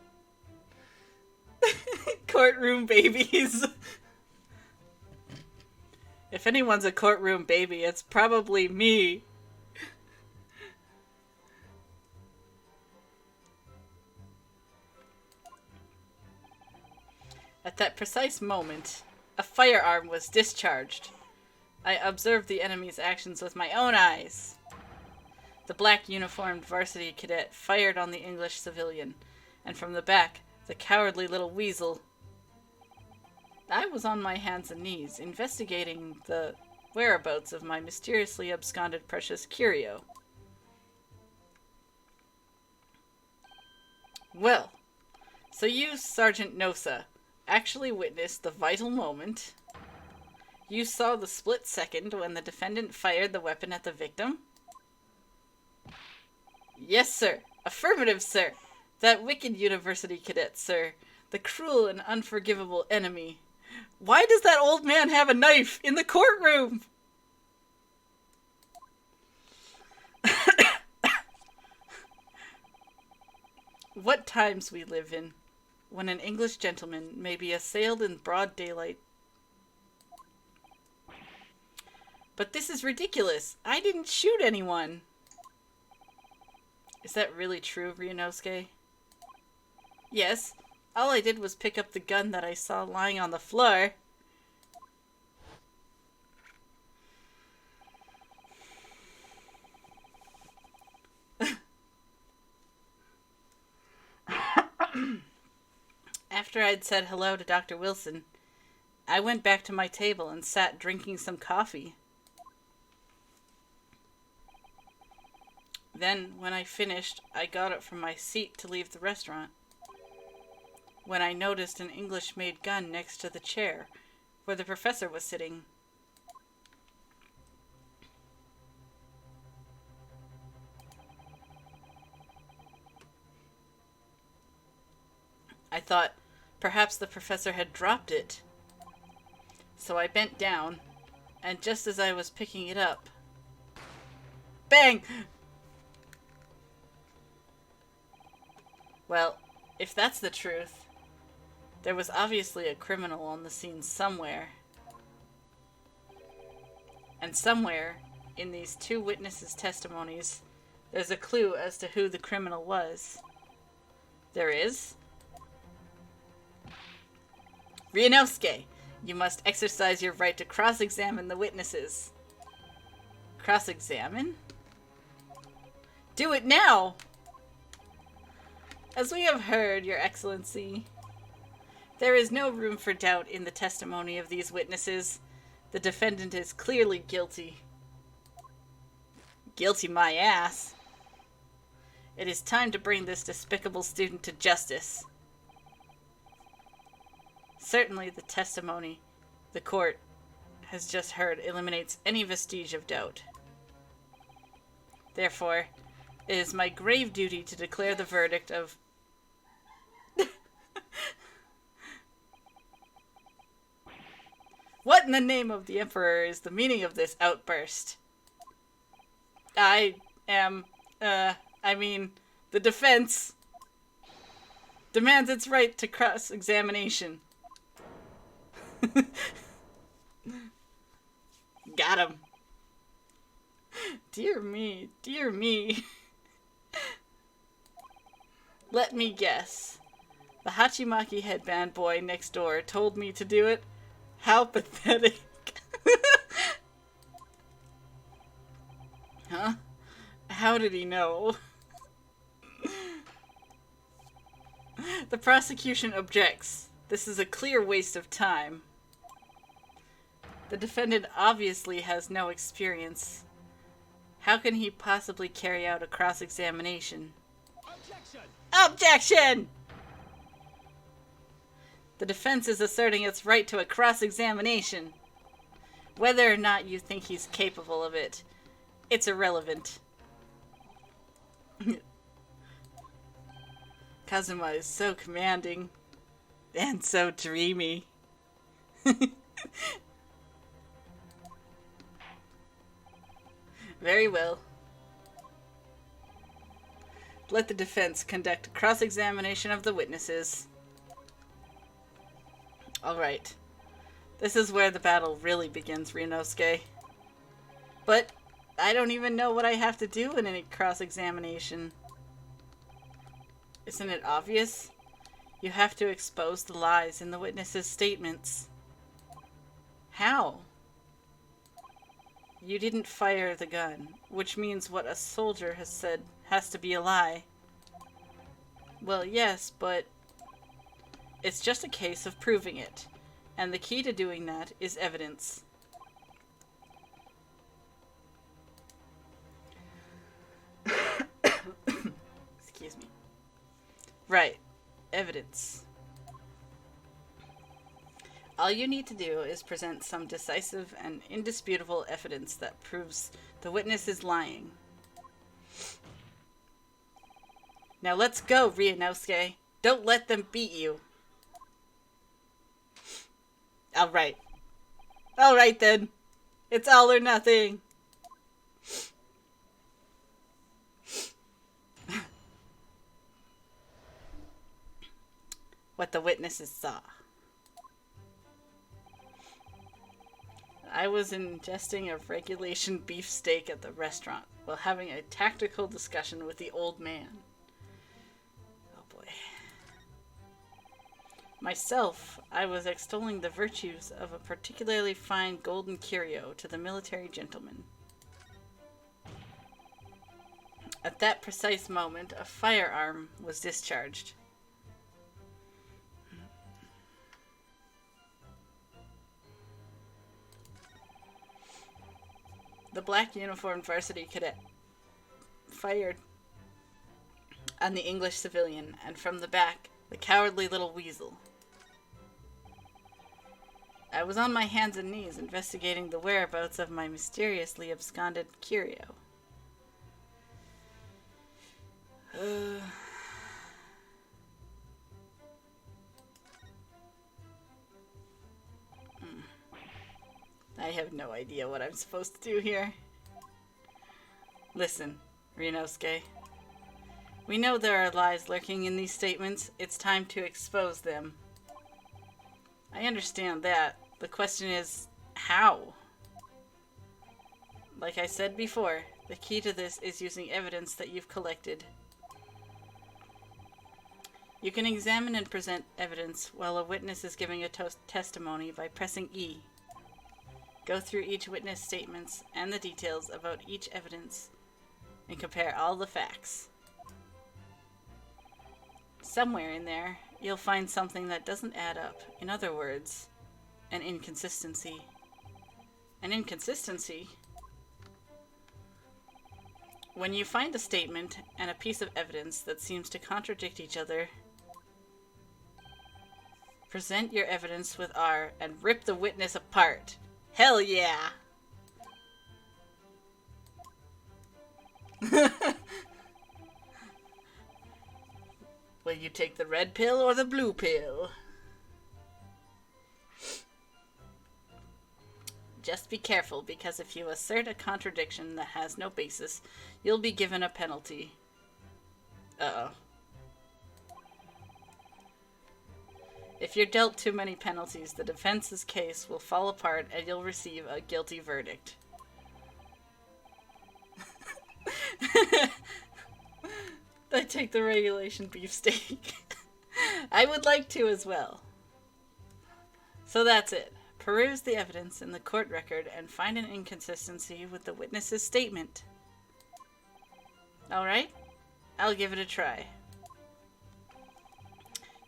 Courtroom babies. If anyone's a courtroom baby, it's probably me. At that precise moment, a firearm was discharged. I observed the enemy's actions with my own eyes. The black uniformed varsity cadet fired on the English civilian, and from the back, the cowardly little weasel. I was on my hands and knees, investigating the whereabouts of my mysteriously absconded precious curio. Well, so you, Sergeant Nosa, actually witnessed the vital moment. You saw the split second when the defendant fired the weapon at the victim? Yes, sir. Affirmative, sir. That wicked university cadet, sir. The cruel and unforgivable enemy. Why does that old man have a knife in the courtroom? What times we live in, when an English gentleman may be assailed in broad daylight. But this is ridiculous. I didn't shoot anyone. Is that really true, Ryunosuke? Yes. All I did was pick up the gun that I saw lying on the floor. After I'd said hello to Dr. Wilson, I went back to my table and sat drinking some coffee. Then, when I finished, I got up from my seat to leave the restaurant, when I noticed an English-made gun next to the chair where the professor was sitting. I thought perhaps the professor had dropped it. So I bent down, and just as I was picking it up, bang! Well, if that's the truth, there was obviously a criminal on the scene somewhere. And somewhere, in these two witnesses' testimonies, there's a clue as to who the criminal was. There is? Ryunosuke, you must exercise your right to cross-examine the witnesses. Cross-examine? Do it now! As we have heard, Your Excellency, there is no room for doubt in the testimony of these witnesses. The defendant is clearly guilty. Guilty my ass. It is time to bring this despicable student to justice. Certainly the testimony the court has just heard eliminates any vestige of doubt. Therefore, it is my grave duty to declare the verdict of... What in the name of the Emperor is the meaning of this outburst? The defense demands its right to cross-examination. Got him. Dear me, dear me. Let me guess. The Hachimaki headband boy next door told me to do it? How pathetic. Huh? How did he know? The prosecution objects. This is a clear waste of time. The defendant obviously has no experience. How can he possibly carry out a cross-examination? Objection! Objection! The defense is asserting its right to a cross-examination. Whether or not you think he's capable of it, it's irrelevant. Kazuma is so commanding. And so dreamy. Very well. Let the defense conduct a cross-examination of the witnesses. Alright. This is where the battle really begins, Ryunosuke. But I don't even know what I have to do in any cross-examination. Isn't it obvious? You have to expose the lies in the witnesses' statements. How? You didn't fire the gun, which means what a soldier has said has to be a lie. Well, yes, but it's just a case of proving it, and the key to doing that is evidence. Excuse me. Right. Evidence. All you need to do is present some decisive and indisputable evidence that proves the witness is lying. Now let's go, Ryunosuke. Don't let them beat you. Alright. Alright then. It's all or nothing. What the witnesses saw. I was ingesting a regulation beefsteak at the restaurant while having a tactical discussion with the old man. Oh boy. Myself, I was extolling the virtues of a particularly fine golden curio to the military gentleman. At that precise moment, a firearm was discharged. The black uniformed varsity cadet fired on the English civilian, and from the back, the cowardly little weasel. I was on my hands and knees investigating the whereabouts of my mysteriously absconded curio. I have no idea what I'm supposed to do here. Listen, Ryunosuke. We know there are lies lurking in these statements. It's time to expose them. I understand that. The question is, how? Like I said before, the key to this is using evidence that you've collected. You can examine and present evidence while a witness is giving a testimony by pressing E. Go through each witness statements and the details about each evidence and compare all the facts. Somewhere in there, you'll find something that doesn't add up. In other words, an inconsistency. An inconsistency? When you find a statement and a piece of evidence that seems to contradict each other, present your evidence with R and rip the witness apart. Hell yeah! Will you take the red pill or the blue pill? Just be careful, because if you assert a contradiction that has no basis, you'll be given a penalty. Uh-oh. If you're dealt too many penalties, the defense's case will fall apart and you'll receive a guilty verdict. I take the regulation beefsteak. I would like to as well. So that's it. Peruse the evidence in the court record and find an inconsistency with the witness's statement. Alright? I'll give it a try.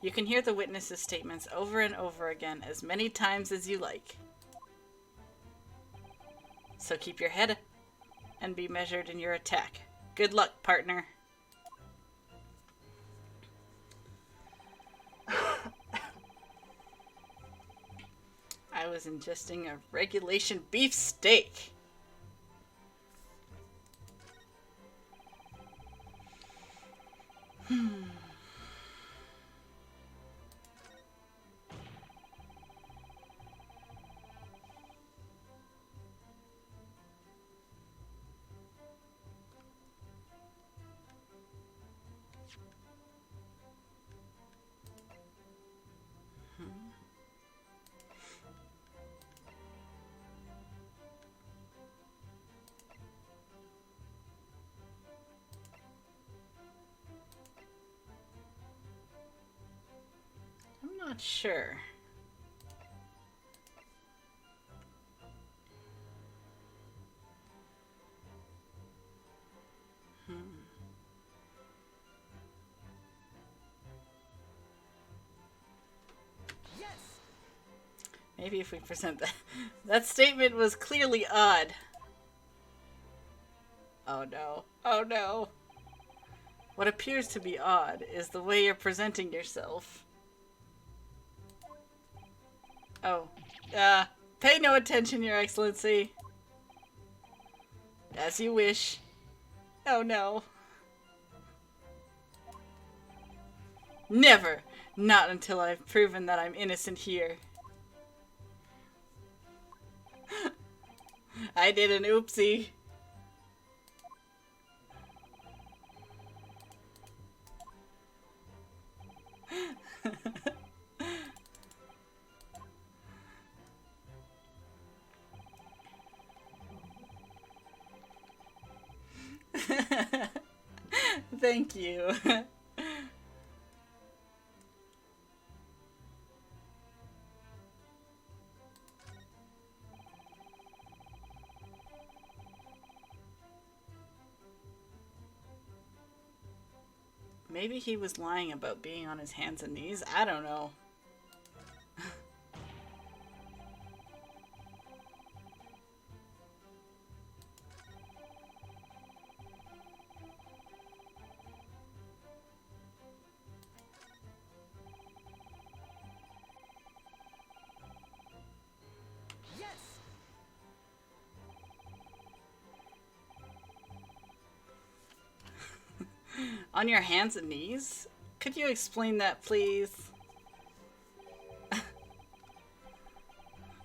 You can hear the witness's statements over and over again as many times as you like. So keep your head and be measured in your attack. Good luck, partner. I was ingesting a regulation beef steak. I'm not sure. Yes. Maybe if we present that. That statement was clearly odd. Oh no. Oh no. What appears to be odd is the way you're presenting yourself. Oh. Pay no attention, Your Excellency. As you wish. Oh no. Never! Not until I've proven that I'm innocent here. I did an oopsie. Thank you. Maybe he was lying about being on his hands and knees. I don't know. On your hands and knees? Could you explain that, please?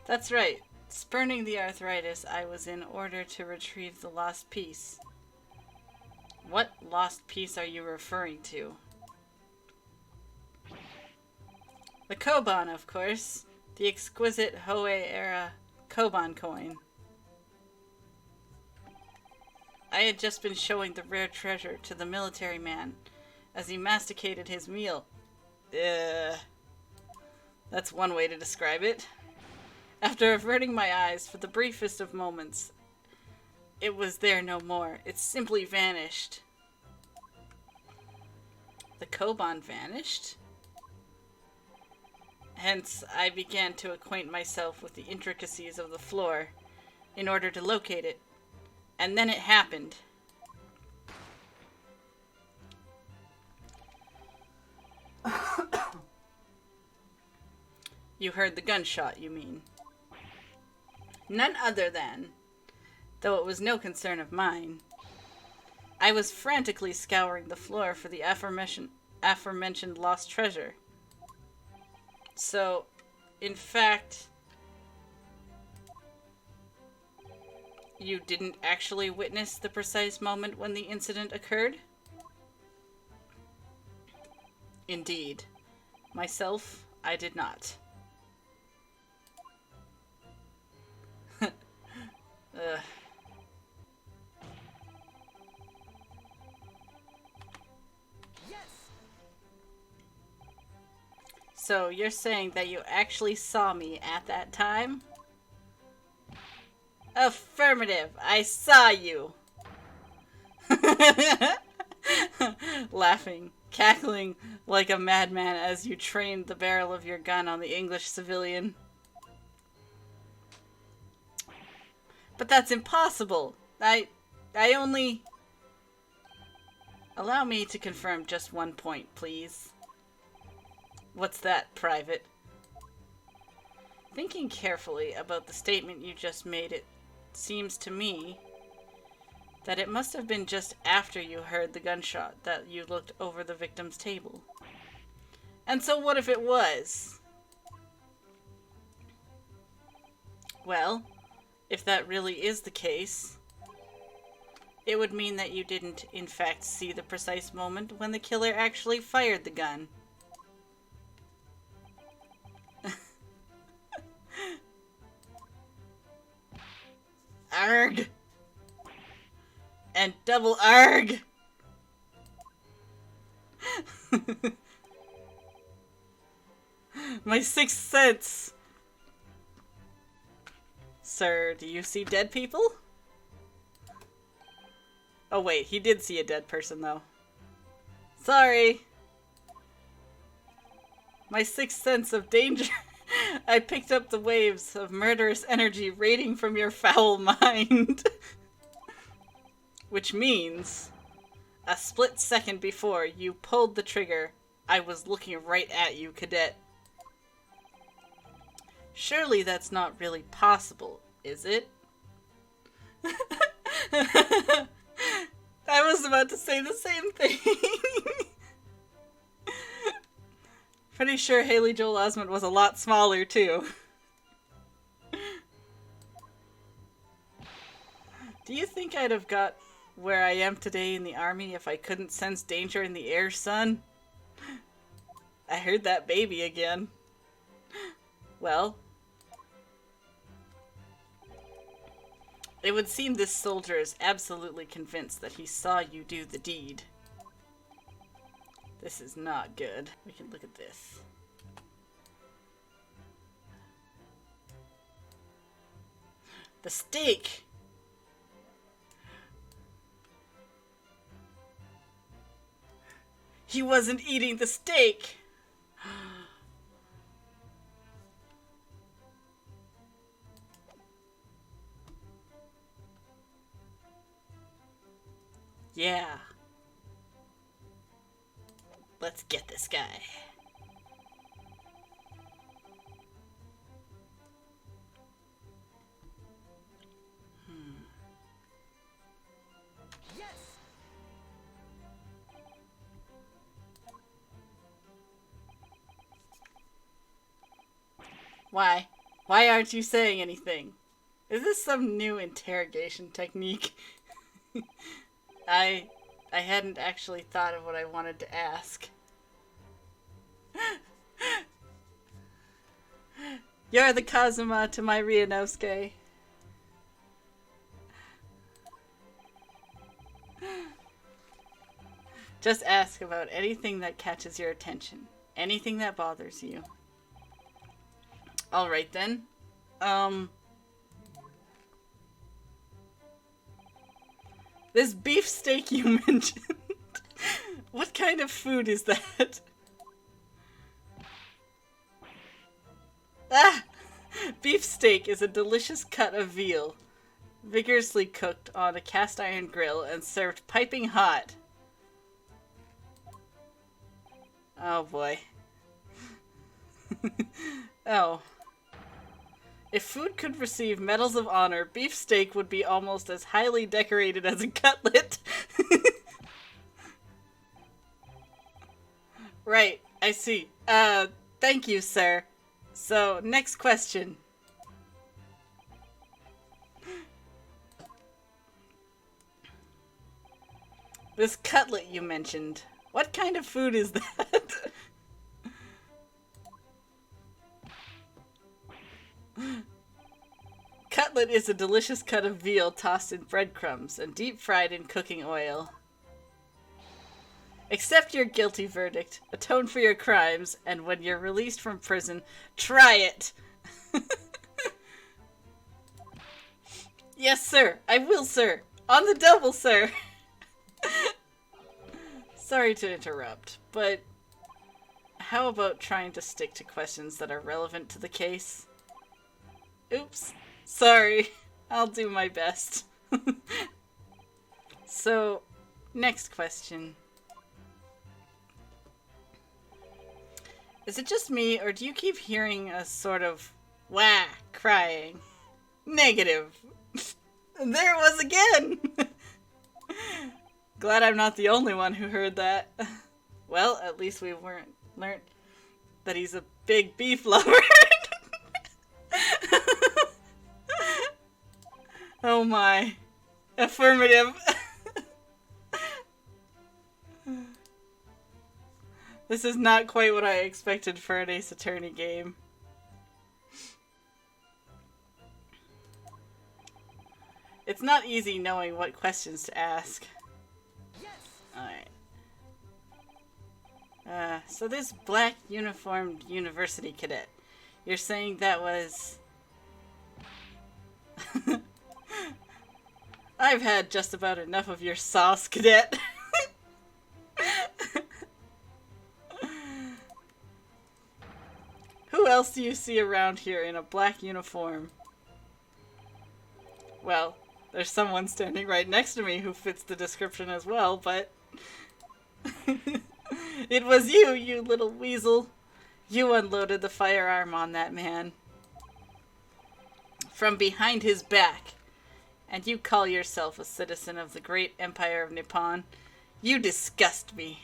That's right. Spurning the arthritis, I was in order to retrieve the lost piece. What lost piece are you referring to? The Koban, of course. The exquisite Hoei-era Koban coin. I had just been showing the rare treasure to the military man as he masticated his meal. That's one way to describe it. After averting my eyes for the briefest of moments, it was there no more. It simply vanished. The Koban vanished? Hence, I began to acquaint myself with the intricacies of the floor in order to locate it. And then it happened. You heard the gunshot, you mean? None other than, though it was no concern of mine, I was frantically scouring the floor for the aforementioned lost treasure. So, in fact, you didn't actually witness the precise moment when the incident occurred? Indeed. Myself, I did not. Ugh. So, you're saying that you actually saw me at that time? Affirmative, I saw you! Laughing, cackling like a madman as you trained the barrel of your gun on the English civilian. But that's impossible! I only... Allow me to confirm just one point, please. What's that, Private? Thinking carefully about the statement you just made, it seems to me that it must have been just after you heard the gunshot that you looked over the victim's table. And so what if it was? Well, if that really is the case, it would mean that you didn't, in fact, see the precise moment when the killer actually fired the gun. Arg! And double arg! My sixth sense! Sir, do you see dead people? Oh wait, he did see a dead person though. Sorry! My sixth sense of danger. I picked up the waves of murderous energy radiating from your foul mind. Which means, a split second before you pulled the trigger, I was looking right at you, Cadet. Surely that's not really possible, is it? I was about to say the same thing. Pretty sure Haley Joel Osment was a lot smaller, too. Do you think I'd have got where I am today in the army if I couldn't sense danger in the air, son? I heard that baby again. Well, it would seem this soldier is absolutely convinced that he saw you do the deed. This is not good. We can look at this. The steak! He wasn't eating the steak! Yeah. Let's get this guy. Yes. Why? Why aren't you saying anything? Is this some new interrogation technique? I hadn't actually thought of what I wanted to ask. You're the Kazuma to my Ryunosuke. Just ask about anything that catches your attention. Anything that bothers you. Alright then. This beefsteak you mentioned. What kind of food is that? Ah! Beefsteak is a delicious cut of veal, vigorously cooked on a cast iron grill and served piping hot. Oh. If food could receive medals of honor, beefsteak would be almost as highly decorated as a cutlet. Right, I see. Thank you, sir. So, next question. This cutlet you mentioned, what kind of food is that? Cutlet is a delicious cut of veal tossed in breadcrumbs and deep fried in cooking oil. Accept your guilty verdict, atone for your crimes, and when you're released from prison, try it! Yes, sir. I will, sir. On the double, sir. Sorry to interrupt, but how about trying to stick to questions that are relevant to the case? Oops. Sorry. I'll do my best. So, next question. Is it just me, or do you keep hearing a sort of wah crying? Negative. There it was again! Glad I'm not the only one who heard that. Well, at least we learned that he's a big beef lover. Oh my. Affirmative. This is not quite what I expected for an Ace Attorney game. It's not easy knowing what questions to ask. Alright. So this black uniformed university cadet, you're saying that was... I've had just about enough of your sauce, cadet. Who else do you see around here in a black uniform? Well, there's someone standing right next to me who fits the description as well, but... It was you, you little weasel. You unloaded the firearm on that man. From behind his back. And you call yourself a citizen of the great empire of Nippon. You disgust me.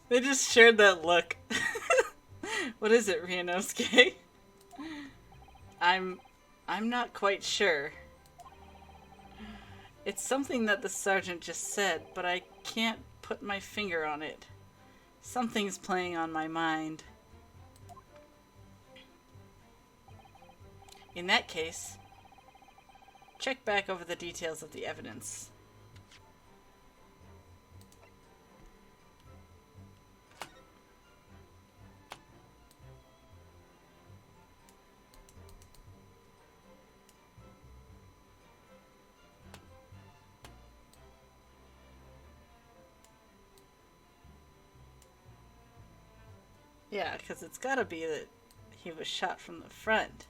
They just shared that look. What is it, Ryunosuke? I'm not quite sure. It's something that the sergeant just said, but I can't put my finger on it. Something's playing on my mind. In that case, check back over the details of the evidence. Yeah, because it's gotta be that he was shot from the front.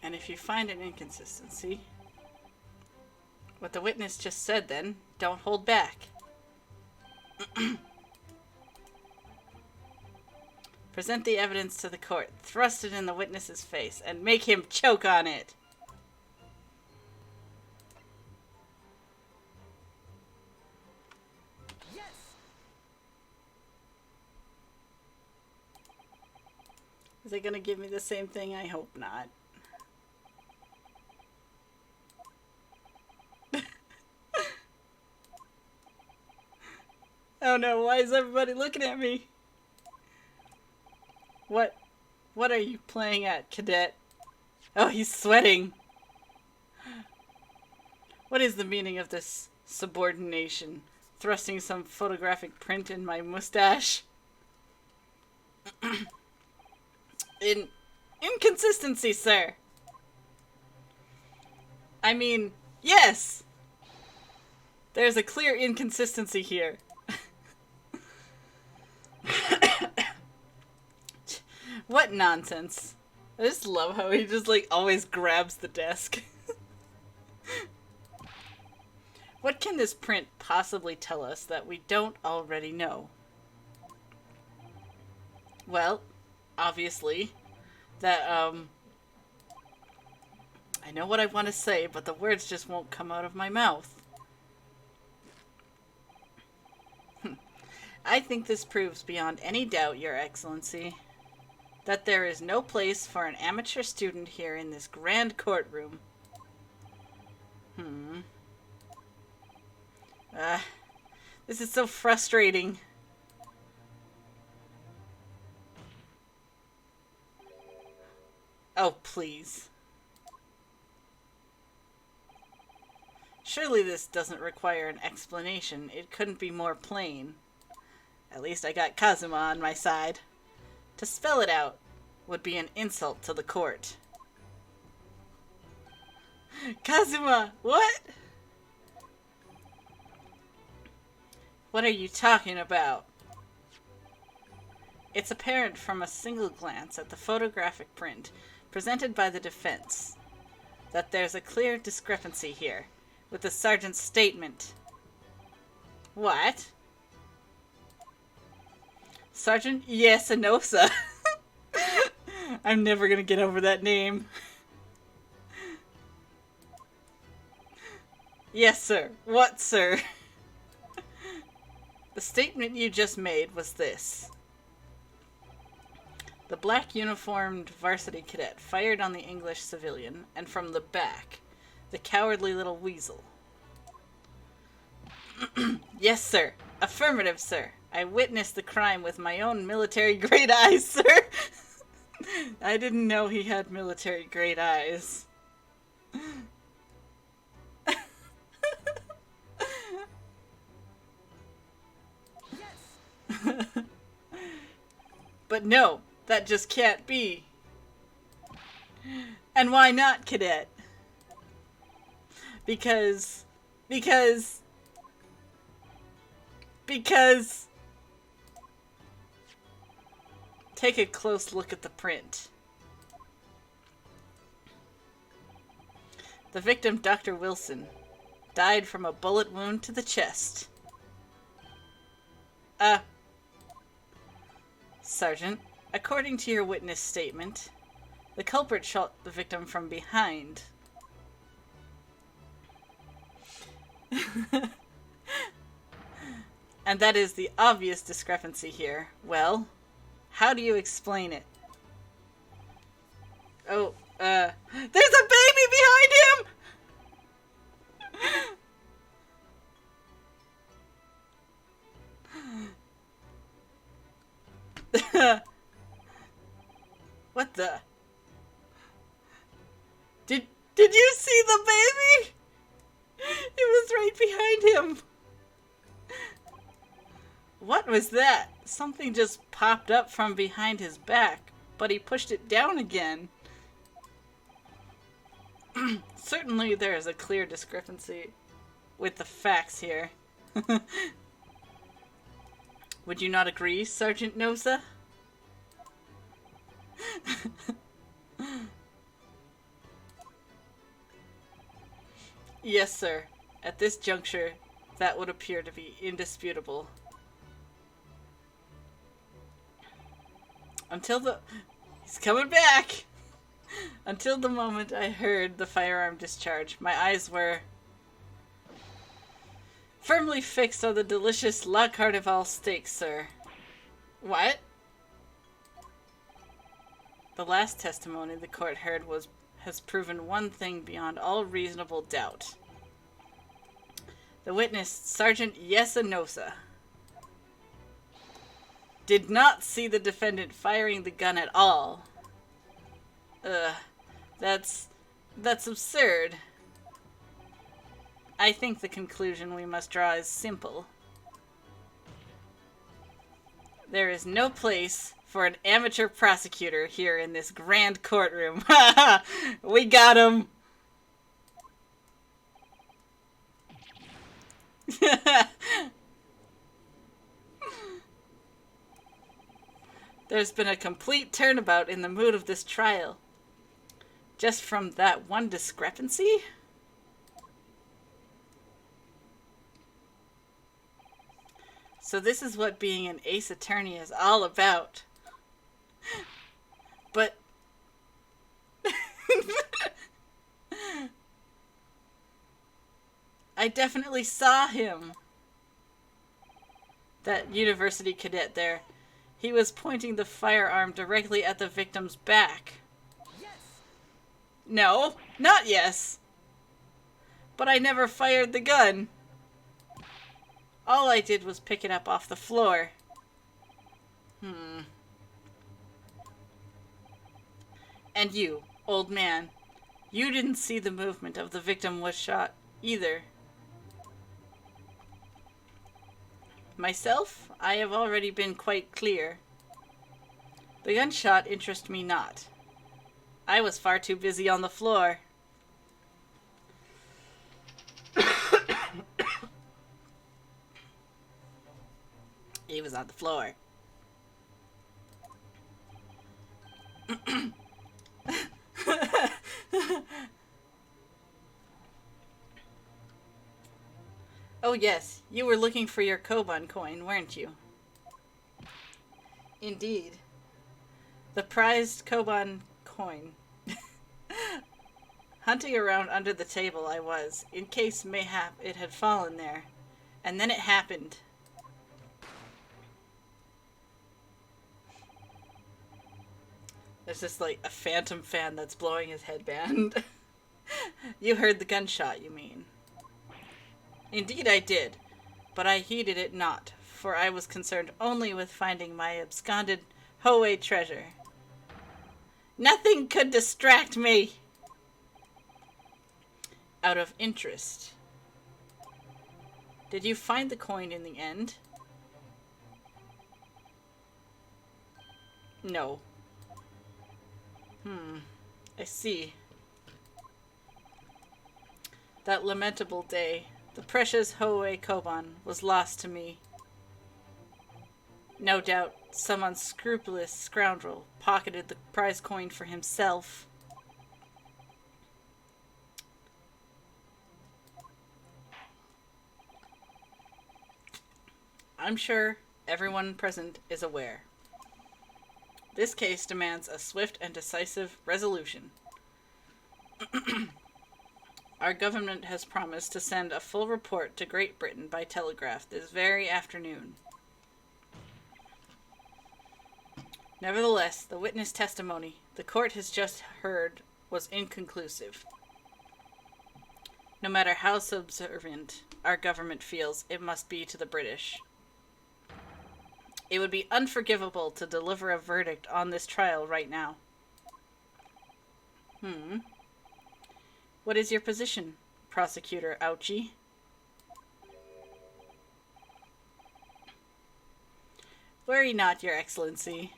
And if you find an inconsistency, what the witness just said then, don't hold back. Present the evidence to the court, thrust it in the witness's face, and make him choke on it. Yes. Is it gonna give me the same thing? I hope not. Oh no, why is everybody looking at me? What are you playing at, cadet? Oh, he's sweating. What is the meaning of this subordination? Thrusting some photographic print in my mustache? Inconsistency, sir. I mean, yes! There's a clear inconsistency here. What nonsense. I just love how he just, like, always grabs the desk. What can this print possibly tell us that we don't already know? Well, obviously, that, I know what I want to say, but the words just won't come out of my mouth. I think this proves beyond any doubt, Your Excellency, that there is no place for an amateur student here in this grand courtroom. This is so frustrating. Oh, please. Surely this doesn't require an explanation. It couldn't be more plain. At least I got Kazuma on my side. To spell it out would be an insult to the court. Kazuma, what? What are you talking about? It's apparent from a single glance at the photographic print presented by the defense that there's a clear discrepancy here with the sergeant's statement. What? Sergeant Yasunosa. I'm never gonna get over that name. Yes, sir. What, sir? The statement you just made was this. The black uniformed varsity cadet fired on the English civilian, and from the back, the cowardly little weasel. Yes, sir. Affirmative, sir. I witnessed the crime with my own military-grade eyes, sir. I didn't know he had military-grade eyes. But no, that just can't be. And why not, cadet? Because... Take a close look at the print. The victim, Dr. Wilson, died from a bullet wound to the chest. Sergeant, according to your witness statement, the culprit shot the victim from behind. And that is the obvious discrepancy here. Well, how do you explain it? Oh, there's a baby behind him! What the? Did you see the baby? It was right behind him. What was that? Something just popped up from behind his back, but he pushed it down again. Certainly there is a clear discrepancy with the facts here. Would you not agree, Sergeant Nosa? Yes, sir. At this juncture, that would appear to be indisputable. Until the... He's coming back! Until the moment I heard the firearm discharge, my eyes were firmly fixed on the delicious La Carnival steak, sir. What? The last testimony the court heard has proven one thing beyond all reasonable doubt. The witness, Sergeant Yasunosa, did not see the defendant firing the gun at all. That's absurd. I think the conclusion we must draw is simple. There is no place for an amateur prosecutor here in this grand courtroom. We got him! There's been a complete turnabout in the mood of this trial. Just from that one discrepancy? So this is what being an ace attorney is all about. But... I definitely saw him. That university cadet there. He was pointing the firearm directly at the victim's back. Yes. No, not yes. But I never fired the gun. All I did was pick it up off the floor. And you, old man, you didn't see the movement of the victim was shot either. Myself, I have already been quite clear. The gunshot interests me not. I was far too busy on the floor. He was on the floor. Oh yes, you were looking for your Koban coin, weren't you? Indeed. The prized Koban coin. Hunting around under the table I was, in case mayhap it had fallen there. And then it happened. There's just like a phantom fan that's blowing his headband. You heard the gunshot, you mean? Indeed I did, but I heeded it not, for I was concerned only with finding my absconded Hoei treasure. Nothing could distract me! Out of interest. Did you find the coin in the end? No. I see. That lamentable day, the precious Hoei Koban was lost to me. No doubt some unscrupulous scoundrel pocketed the prize coin for himself. I'm sure everyone present is aware. This case demands a swift and decisive resolution. Our government has promised to send a full report to Great Britain by telegraph this very afternoon. Nevertheless, the witness testimony the court has just heard was inconclusive. No matter how subservient our government feels it must be to the British. It would be unforgivable to deliver a verdict on this trial right now. What is your position, Prosecutor Ouchie? Worry not, Your Excellency.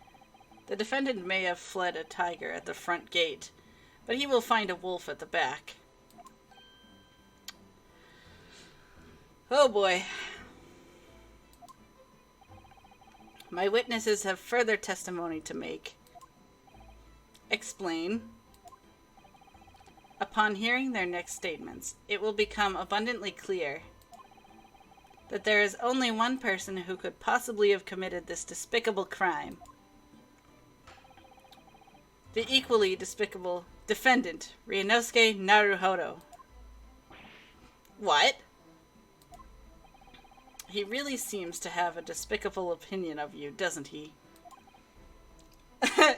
The defendant may have fled a tiger at the front gate, but he will find a wolf at the back. Oh boy. My witnesses have further testimony to make. Explain. Upon hearing their next statements, it will become abundantly clear that there is only one person who could possibly have committed this despicable crime. The equally despicable defendant, Ryunosuke Naruhodo. What? He really seems to have a despicable opinion of you, doesn't he?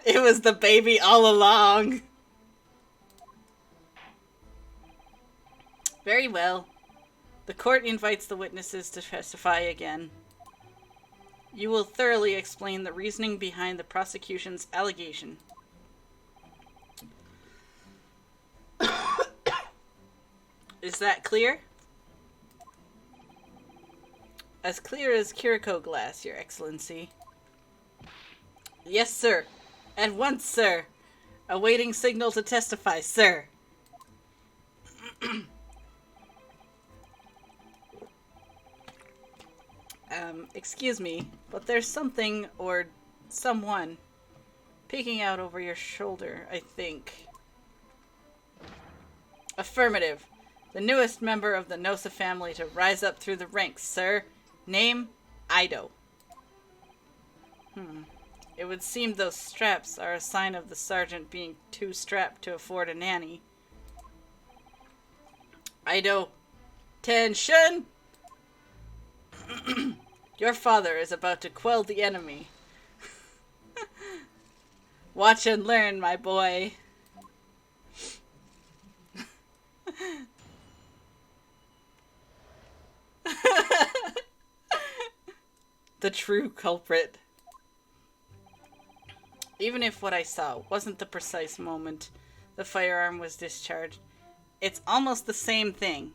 It was the baby all along. Very well. The court invites the witnesses to testify again. You will thoroughly explain the reasoning behind the prosecution's allegation. Is that clear? As clear as Kiriko glass, Your Excellency. Yes, sir. At once, sir. Awaiting signal to testify, sir. Excuse me, but there's something or someone Peeking out over your shoulder, I think. Affirmative. The newest member of the Nosa family to rise up through the ranks, sir. Name, Ido. It would seem those straps are a sign of the sergeant being too strapped to afford a nanny. Ido. Tension! Your father is about to quell the enemy. Watch and learn, my boy. The true culprit. Even if what I saw wasn't the precise moment the firearm was discharged, it's almost the same thing.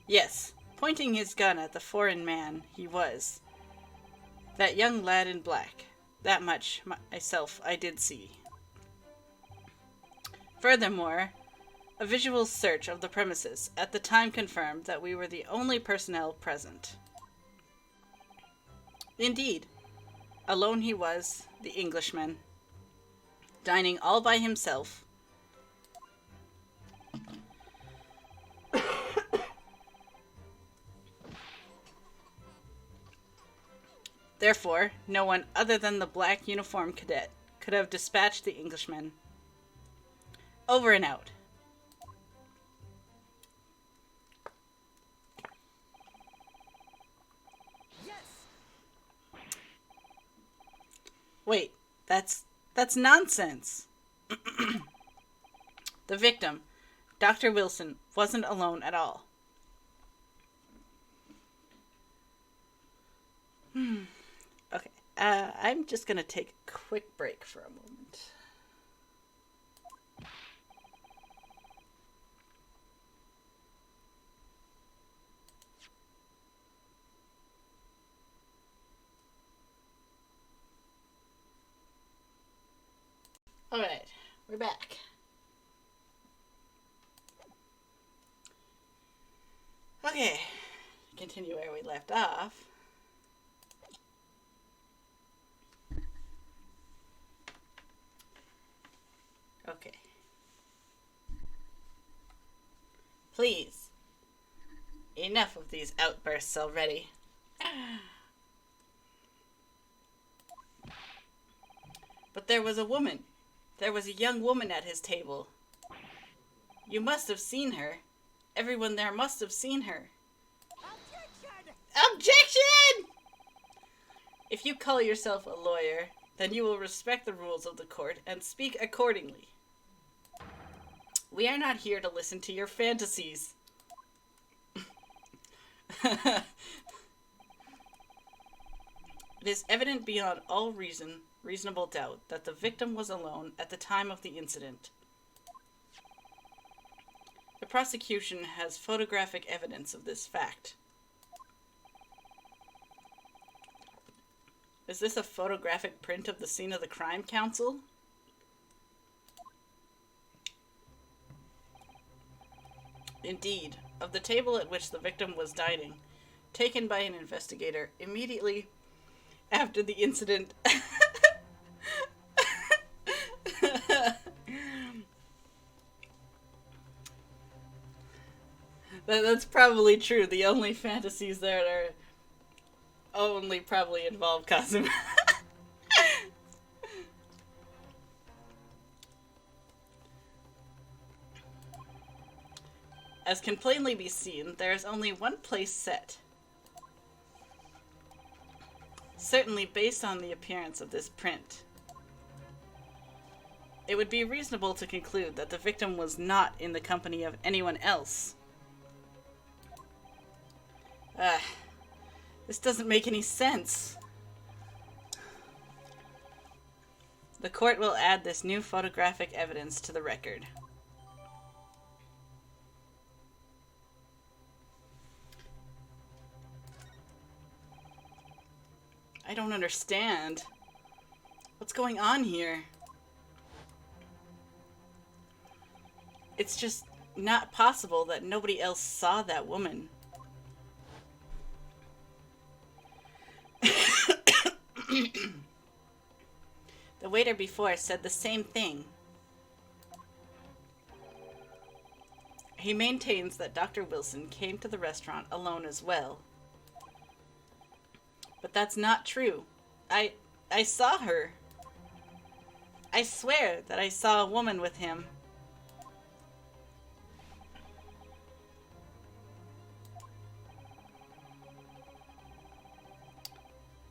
Yes, pointing his gun at the foreign man, he was. That young lad in black. That much, myself, I did see. Furthermore, a visual search of the premises at the time confirmed that we were the only personnel present. Indeed, alone he was, the Englishman, dining all by himself. Therefore, no one other than the black uniformed cadet could have dispatched the Englishman. Over and out. Wait, that's nonsense. The victim, Dr. Wilson, wasn't alone at all. Okay, I'm just gonna take a quick break for a moment. Alright, we're back. Okay, continue where we left off. Okay. Please. Enough of these outbursts already. But there was a woman. There was a young woman at his table. You must have seen her. Everyone there must have seen her. Objection! Objection! If you call yourself a lawyer, then you will respect the rules of the court and speak accordingly. We are not here to listen to your fantasies. It is evident beyond all reasonable doubt that the victim was alone at the time of the incident. The prosecution has photographic evidence of this fact. Is this a photographic print of the scene of the crime, counsel? Indeed, of the table at which the victim was dining, taken by an investigator immediately after the incident. That's probably true. The only fantasies there are only probably involve Kazuma. As can plainly be seen, there is only one place set. Certainly based on the appearance of this print. It would be reasonable to conclude that the victim was not in the company of anyone else. This doesn't make any sense. The court will add this new photographic evidence to the record. I don't understand. What's going on here? It's just not possible that nobody else saw that woman. The waiter before said the same thing. He maintains that Dr. Wilson came to the restaurant alone as well. But that's not true. I saw her. I swear that I saw a woman with him.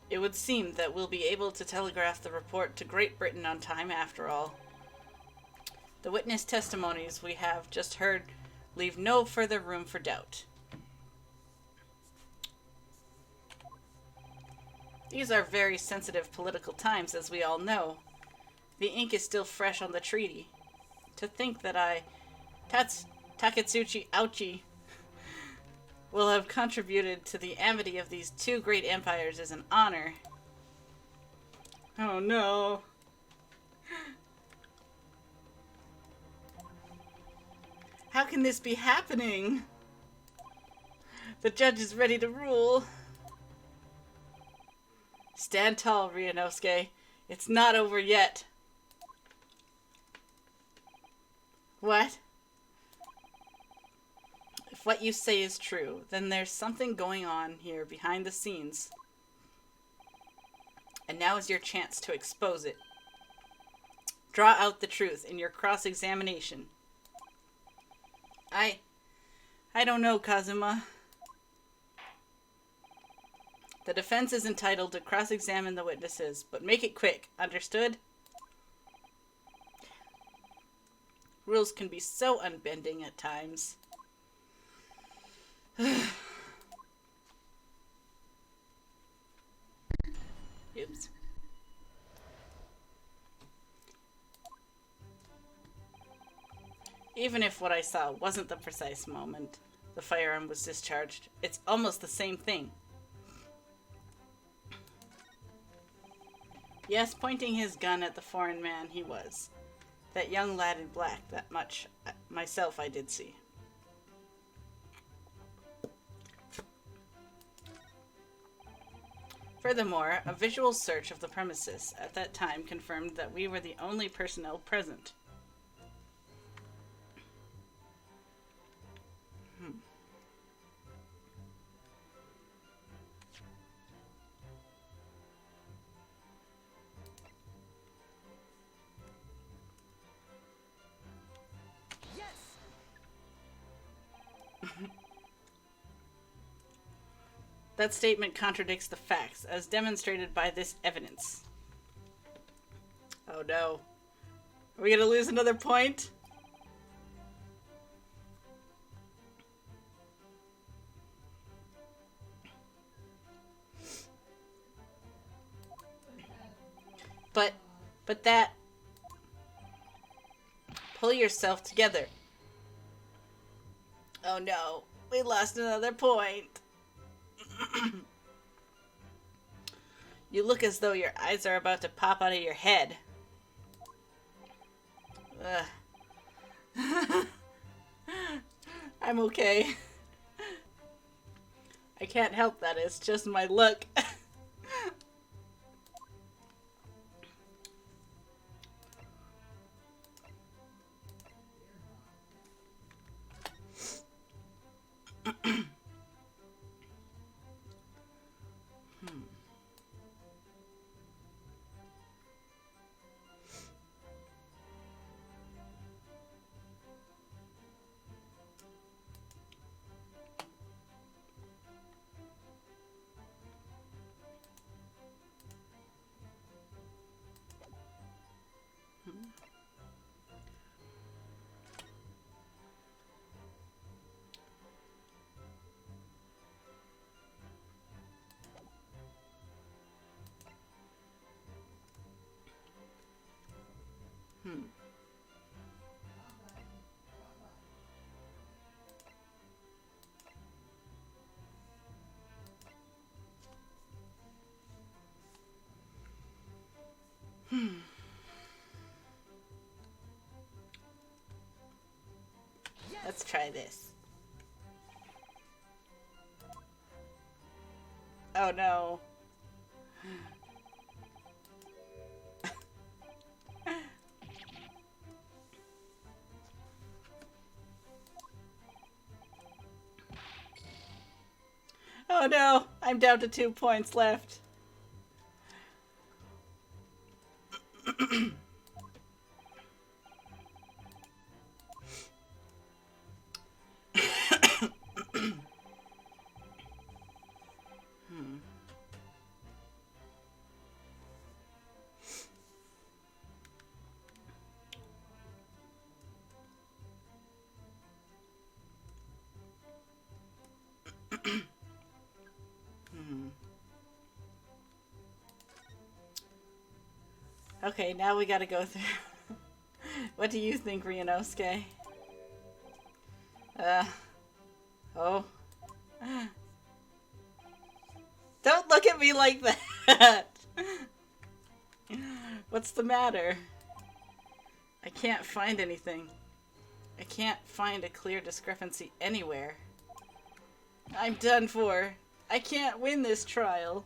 It would seem that we'll be able to telegraph the report to Great Britain on time after all. The witness testimonies we have just heard leave no further room for doubt. These are very sensitive political times, as we all know. The ink is still fresh on the treaty. To think that Taketsuchi Ouchi, will have contributed to the amity of these two great empires is an honor. Oh no. How can this be happening? The judge is ready to rule. Stand tall, Ryunosuke. It's not over yet. What? If what you say is true, then there's something going on here behind the scenes. And now is your chance to expose it. Draw out the truth in your cross-examination. I don't know, Kazuma. The defense is entitled to cross-examine the witnesses, but make it quick, understood? Rules can be so unbending at times. Oops. Even if what I saw wasn't the precise moment the firearm was discharged, it's almost the same thing. Yes, pointing his gun at the foreign man he was. That young lad in black, that much myself I did see. Furthermore, a visual search of the premises at that time confirmed that we were the only personnel present. That statement contradicts the facts, as demonstrated by this evidence. Oh no. Are we gonna lose another point? But that... Pull yourself together. Oh no. We lost another point. You look as though your eyes are about to pop out of your head. I'm okay. I can't help that, it's just my look. Let's try this. Oh no. Oh no, I'm down to 2 points left. Okay, now we gotta go through. What do you think, Ryunosuke? Oh. Don't look at me like that! What's the matter? I can't find anything. I can't find a clear discrepancy anywhere. I'm done for. I can't win this trial.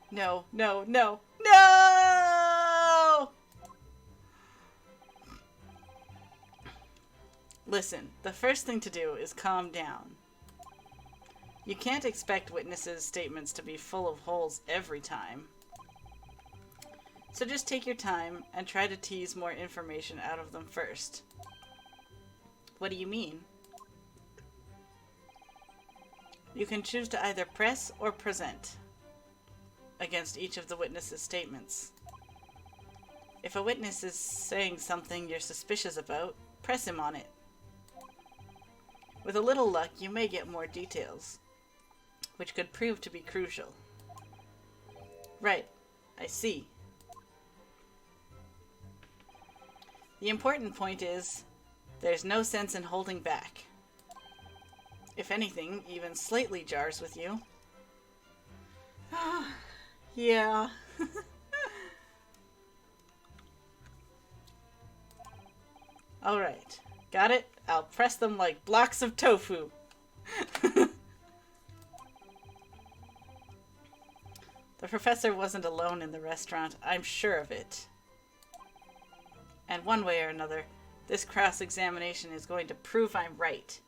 No, no, no, no! Listen, the first thing to do is calm down. You can't expect witnesses' statements to be full of holes every time. So just take your time and try to tease more information out of them first. What do you mean? You can choose to either press or present against each of the witnesses' statements. If a witness is saying something you're suspicious about, press him on it. With a little luck, you may get more details, which could prove to be crucial. Right, I see. The important point is, there's no sense in holding back. If anything, even slightly jars with you. Yeah. Alright. Got it? I'll press them like blocks of tofu. The professor wasn't alone in the restaurant, I'm sure of it. And one way or another, this cross-examination is going to prove I'm right.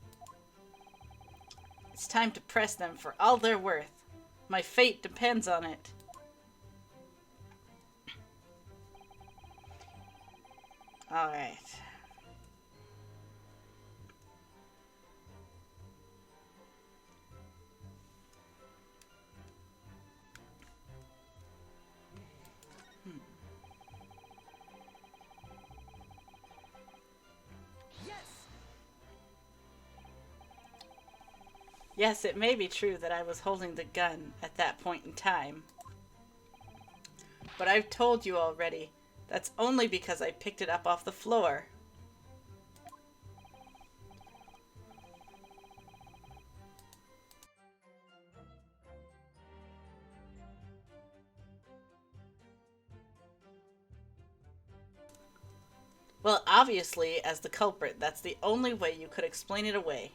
It's time to press them for all they're worth. My fate depends on it. Alright. Yes, it may be true that I was holding the gun at that point in time. But I've told you already, that's only because I picked it up off the floor. Well, obviously, as the culprit, that's the only way you could explain it away.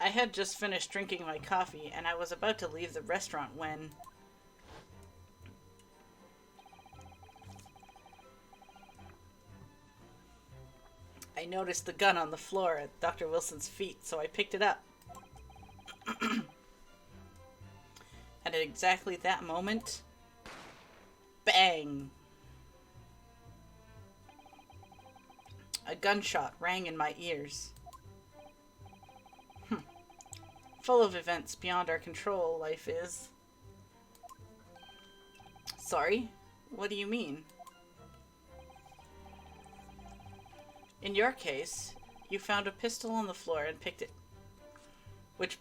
I had just finished drinking my coffee, and I was about to leave the restaurant when... I noticed the gun on the floor at Dr. Wilson's feet, so I picked it up. And at exactly that moment... Bang! A gunshot rang in my ears. Full of events beyond our control, life is. Sorry? What do you mean? In your case, you found a pistol on the floor and picked it, which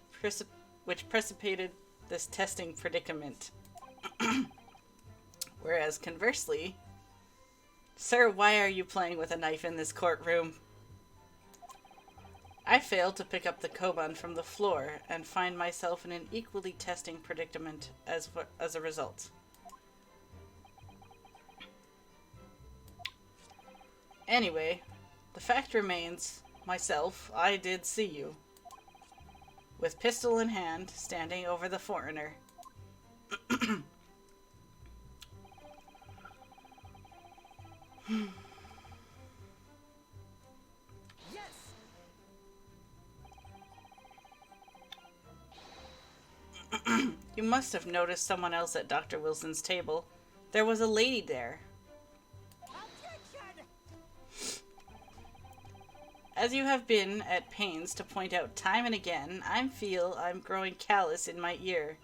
precipitated this testing predicament. Whereas conversely, sir, why are you playing with a knife in this courtroom? I failed to pick up the koban from the floor and find myself in an equally testing predicament as a result. Anyway, the fact remains, myself, I did see you. With pistol in hand, standing over the foreigner. You must have noticed someone else at Dr. Wilson's table. There was a lady there. As you have been at pains to point out time and again, I feel I'm growing callous in my ear.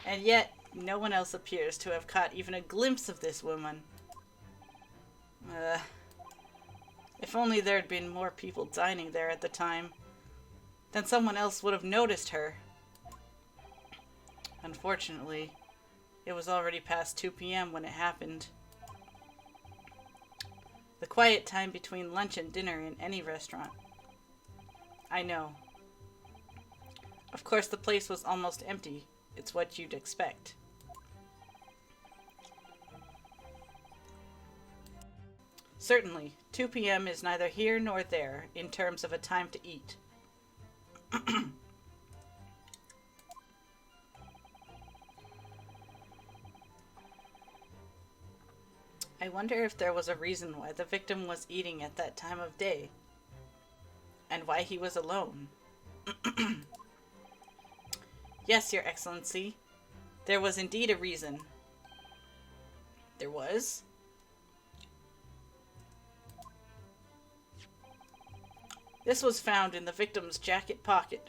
And yet, no one else appears to have caught even a glimpse of this woman. If only there had been more people dining there at the time, then someone else would have noticed her. Unfortunately, it was already past 2 p.m. when it happened. The quiet time between lunch and dinner in any restaurant. I know. Of course, the place was almost empty. It's what you'd expect. Certainly, 2 p.m. is neither here nor there in terms of a time to eat. I wonder if there was a reason why the victim was eating at that time of day, and why he was alone. Yes, Your Excellency, there was indeed a reason. There was? This was found in the victim's jacket pocket.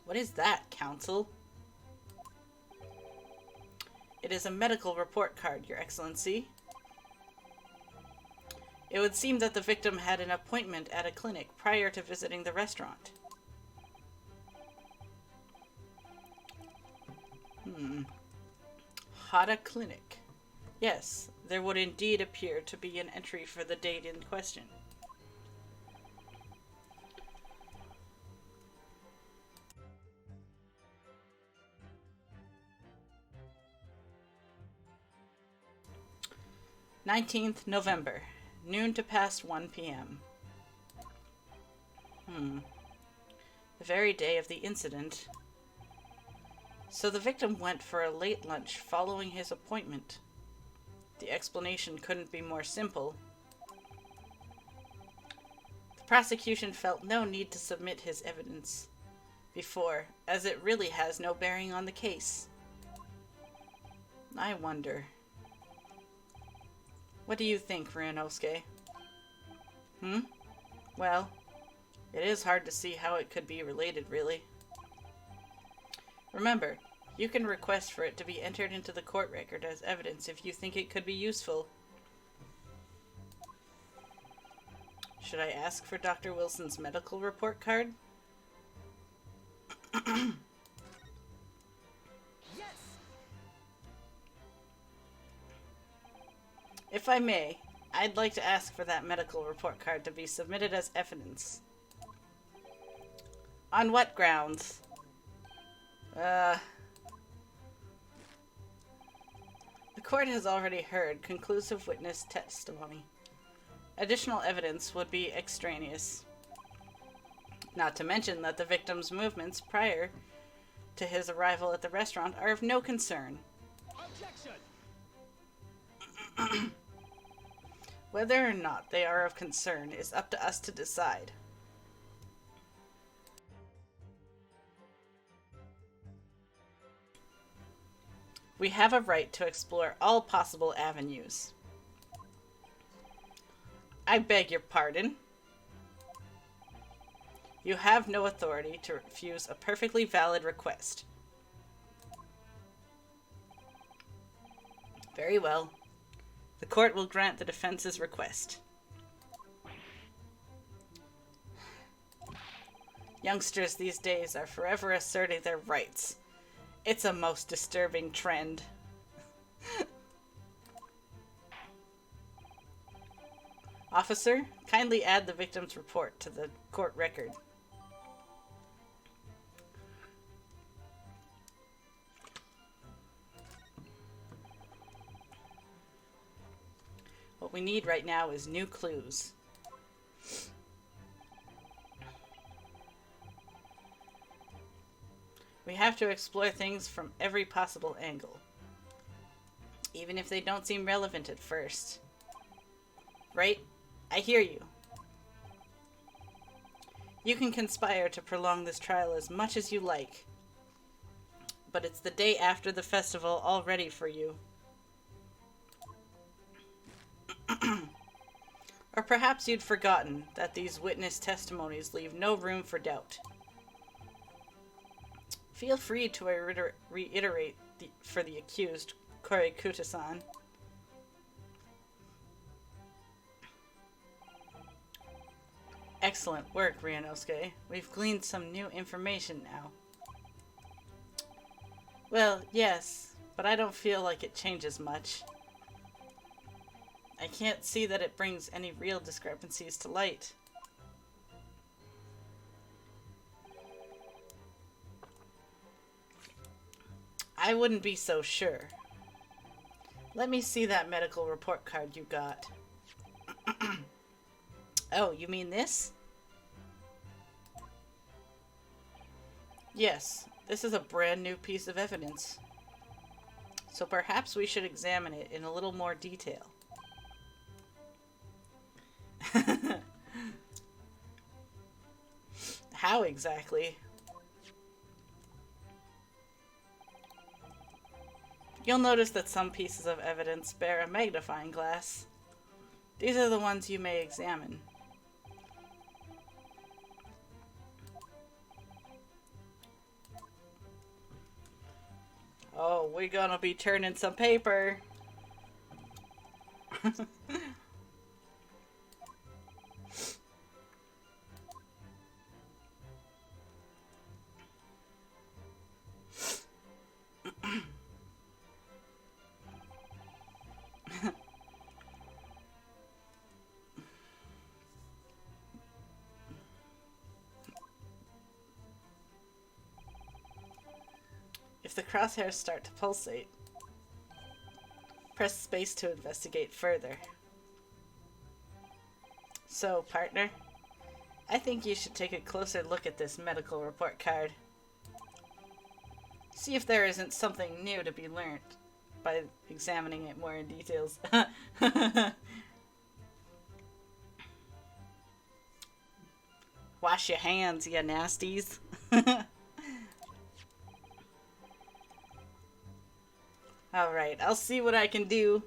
What is that, Counsel? It is a medical report card, Your Excellency. It would seem that the victim had an appointment at a clinic prior to visiting the restaurant. Hada Clinic. Yes, there would indeed appear to be an entry for the date in question. "19th November, noon to past 1 p.m. The very day of the incident. So the victim went for a late lunch following his appointment. The explanation couldn't be more simple. The prosecution felt no need to submit his evidence before, as it really has no bearing on the case. I wonder. What do you think, Ryunosuke? Well, it is hard to see how it could be related, really. Remember, you can request for it to be entered into the court record as evidence if you think it could be useful. Should I ask for Dr. Wilson's medical report card? Yes! If I may, I'd like to ask for that medical report card to be submitted as evidence. On what grounds? The court has already heard conclusive witness testimony. Additional evidence would be extraneous. Not to mention that the victim's movements prior to his arrival at the restaurant are of no concern. Objection! Whether or not they are of concern is up to us to decide. We have a right to explore all possible avenues. I beg your pardon. You have no authority to refuse a perfectly valid request. Very well. The court will grant the defense's request. Youngsters these days are forever asserting their rights. It's a most disturbing trend. Officer, kindly add the victim's report to the court record. What we need right now is new clues. We have to explore things from every possible angle, even if they don't seem relevant at first. Right? I hear you. You can conspire to prolong this trial as much as you like, but it's the day after the festival all ready for you. Or perhaps you'd forgotten that these witness testimonies leave no room for doubt. Feel free to reiterate for the accused, Korikuta-san. Excellent work, Ryanosuke. We've gleaned some new information now. Well, yes, but I don't feel like it changes much. I can't see that it brings any real discrepancies to light. I wouldn't be so sure. Let me see that medical report card you got. Oh, you mean this? Yes, this is a brand new piece of evidence. So perhaps we should examine it in a little more detail. How exactly? You'll notice that some pieces of evidence bear a magnifying glass. These are the ones you may examine. Oh, we're gonna be turning some paper. If the crosshairs start to pulsate, press space to investigate further. So, partner, I think you should take a closer look at this medical report card. See if there isn't something new to be learned by examining it more in details. Wash your hands, you nasties. Alright, I'll see what I can do.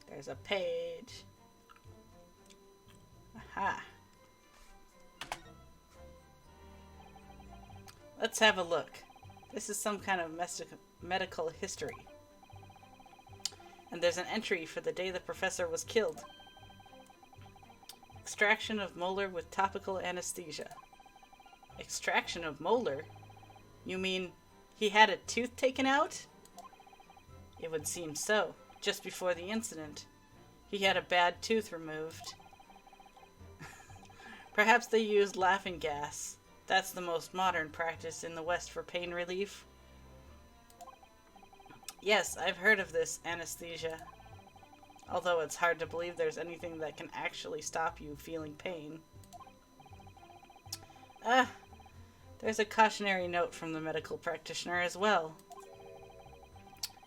There's a page. Aha. Let's have a look. This is some kind of medical history. And there's an entry for the day the professor was killed. Extraction of molar with topical anesthesia. Extraction of molar? You mean he had a tooth taken out? It would seem so. Just before the incident, he had a bad tooth removed. Perhaps they used laughing gas. That's the most modern practice in the West for pain relief. Yes, I've heard of this anesthesia. Although it's hard to believe there's anything that can actually stop you feeling pain. There's a cautionary note from the medical practitioner as well.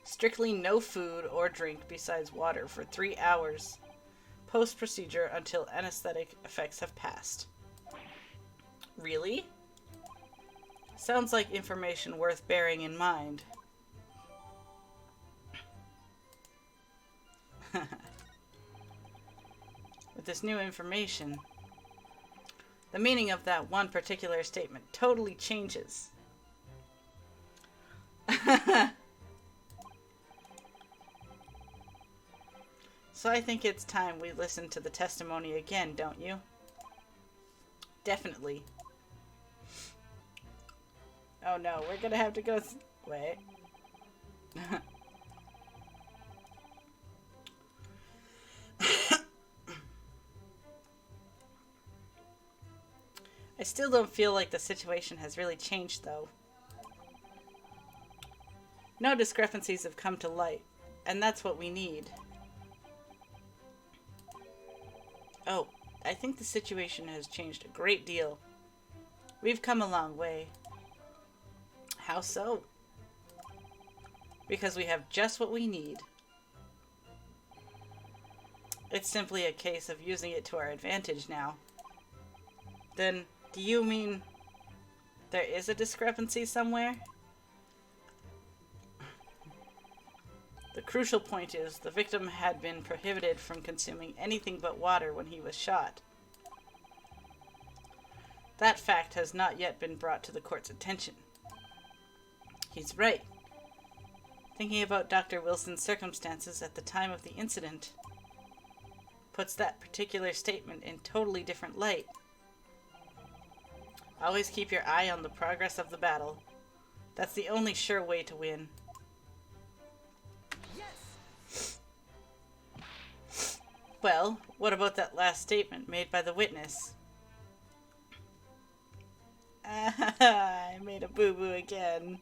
Strictly no food or drink besides water for 3 hours. Post-procedure until anesthetic effects have passed. Really? Sounds like information worth bearing in mind. With this new information, the meaning of that one particular statement totally changes. So I think it's time we listen to the testimony again, don't you? Definitely. Oh no, we're gonna have to go wait. I still don't feel like the situation has really changed, though. No discrepancies have come to light, and that's what we need. Oh, I think the situation has changed a great deal. We've come a long way. How so? Because we have just what we need. It's simply a case of using it to our advantage now. Then, do you mean there is a discrepancy somewhere? The crucial point is the victim had been prohibited from consuming anything but water when he was shot. That fact has not yet been brought to the court's attention. He's right. Thinking about Dr. Wilson's circumstances at the time of the incident puts that particular statement in totally different light. Always keep your eye on the progress of the battle. That's the only sure way to win. Yes. Well, what about that last statement made by the witness? I made a boo-boo again.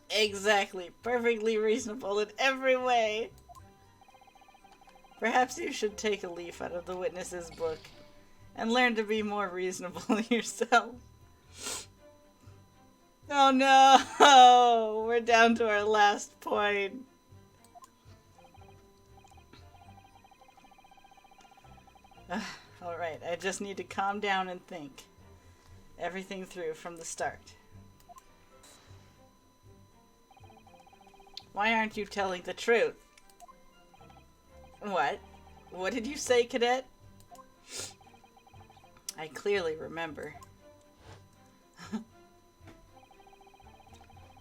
Exactly. Perfectly reasonable in every way. Perhaps you should take a leaf out of the witness's book and learn to be more reasonable yourself. Oh no! We're down to our last point. Alright, I just need to calm down and think everything through from the start. Why aren't you telling the truth? What? What did you say, Cadet? I clearly remember.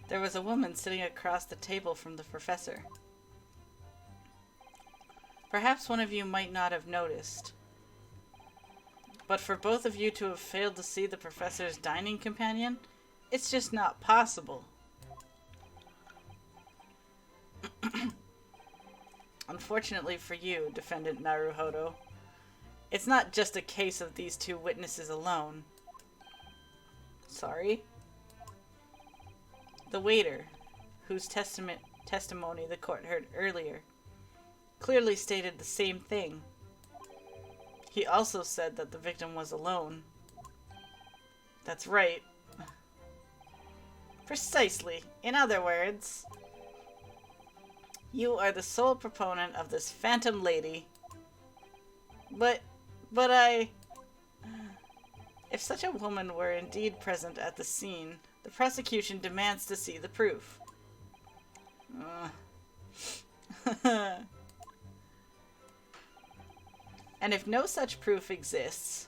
There was a woman sitting across the table from the professor. Perhaps one of you might not have noticed. But for both of you to have failed to see the professor's dining companion, it's just not possible. Unfortunately for you, Defendant Naruhodo, it's not just a case of these two witnesses alone. Sorry? The waiter, whose testimony the court heard earlier, clearly stated the same thing. He also said that the victim was alone. That's right. Precisely. In other words, you are the sole proponent of this phantom lady. But if such a woman were indeed present at the scene, the prosecution demands to see the proof. And if no such proof exists,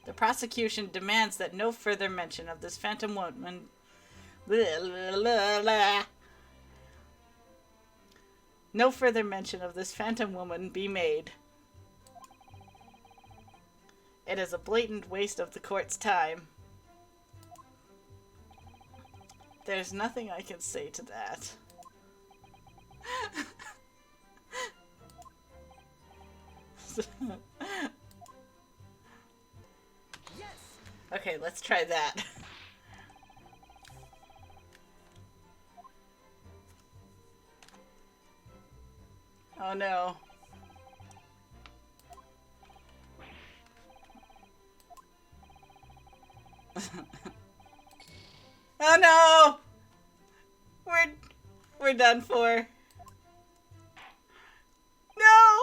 the prosecution demands that no further mention of this phantom woman no further mention of this phantom woman be made. It is a blatant waste of the court's time. There's nothing I can say to that. Yes. Okay, let's try that. Oh no. Oh no! We're done for. No!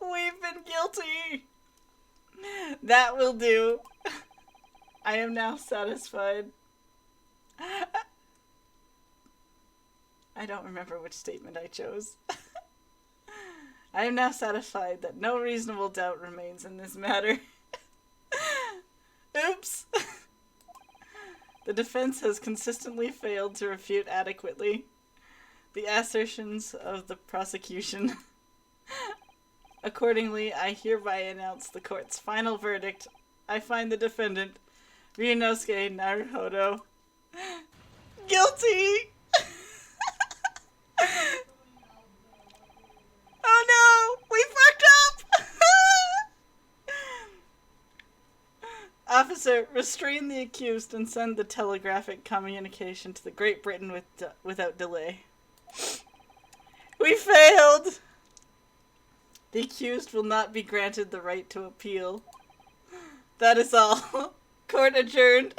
We've been guilty. That will do. I am now satisfied. I don't remember which statement I chose. I am now satisfied that no reasonable doubt remains in this matter. Oops. The defense has consistently failed to refute adequately the assertions of the prosecution. Accordingly, I hereby announce the court's final verdict. I find the defendant, Ryunosuke Naruhodo, guilty! Oh no! We fucked up! Officer, restrain the accused and send the telegraphic communication to the Great Britain without delay. We failed! The accused will not be granted the right to appeal. That is all. Court adjourned.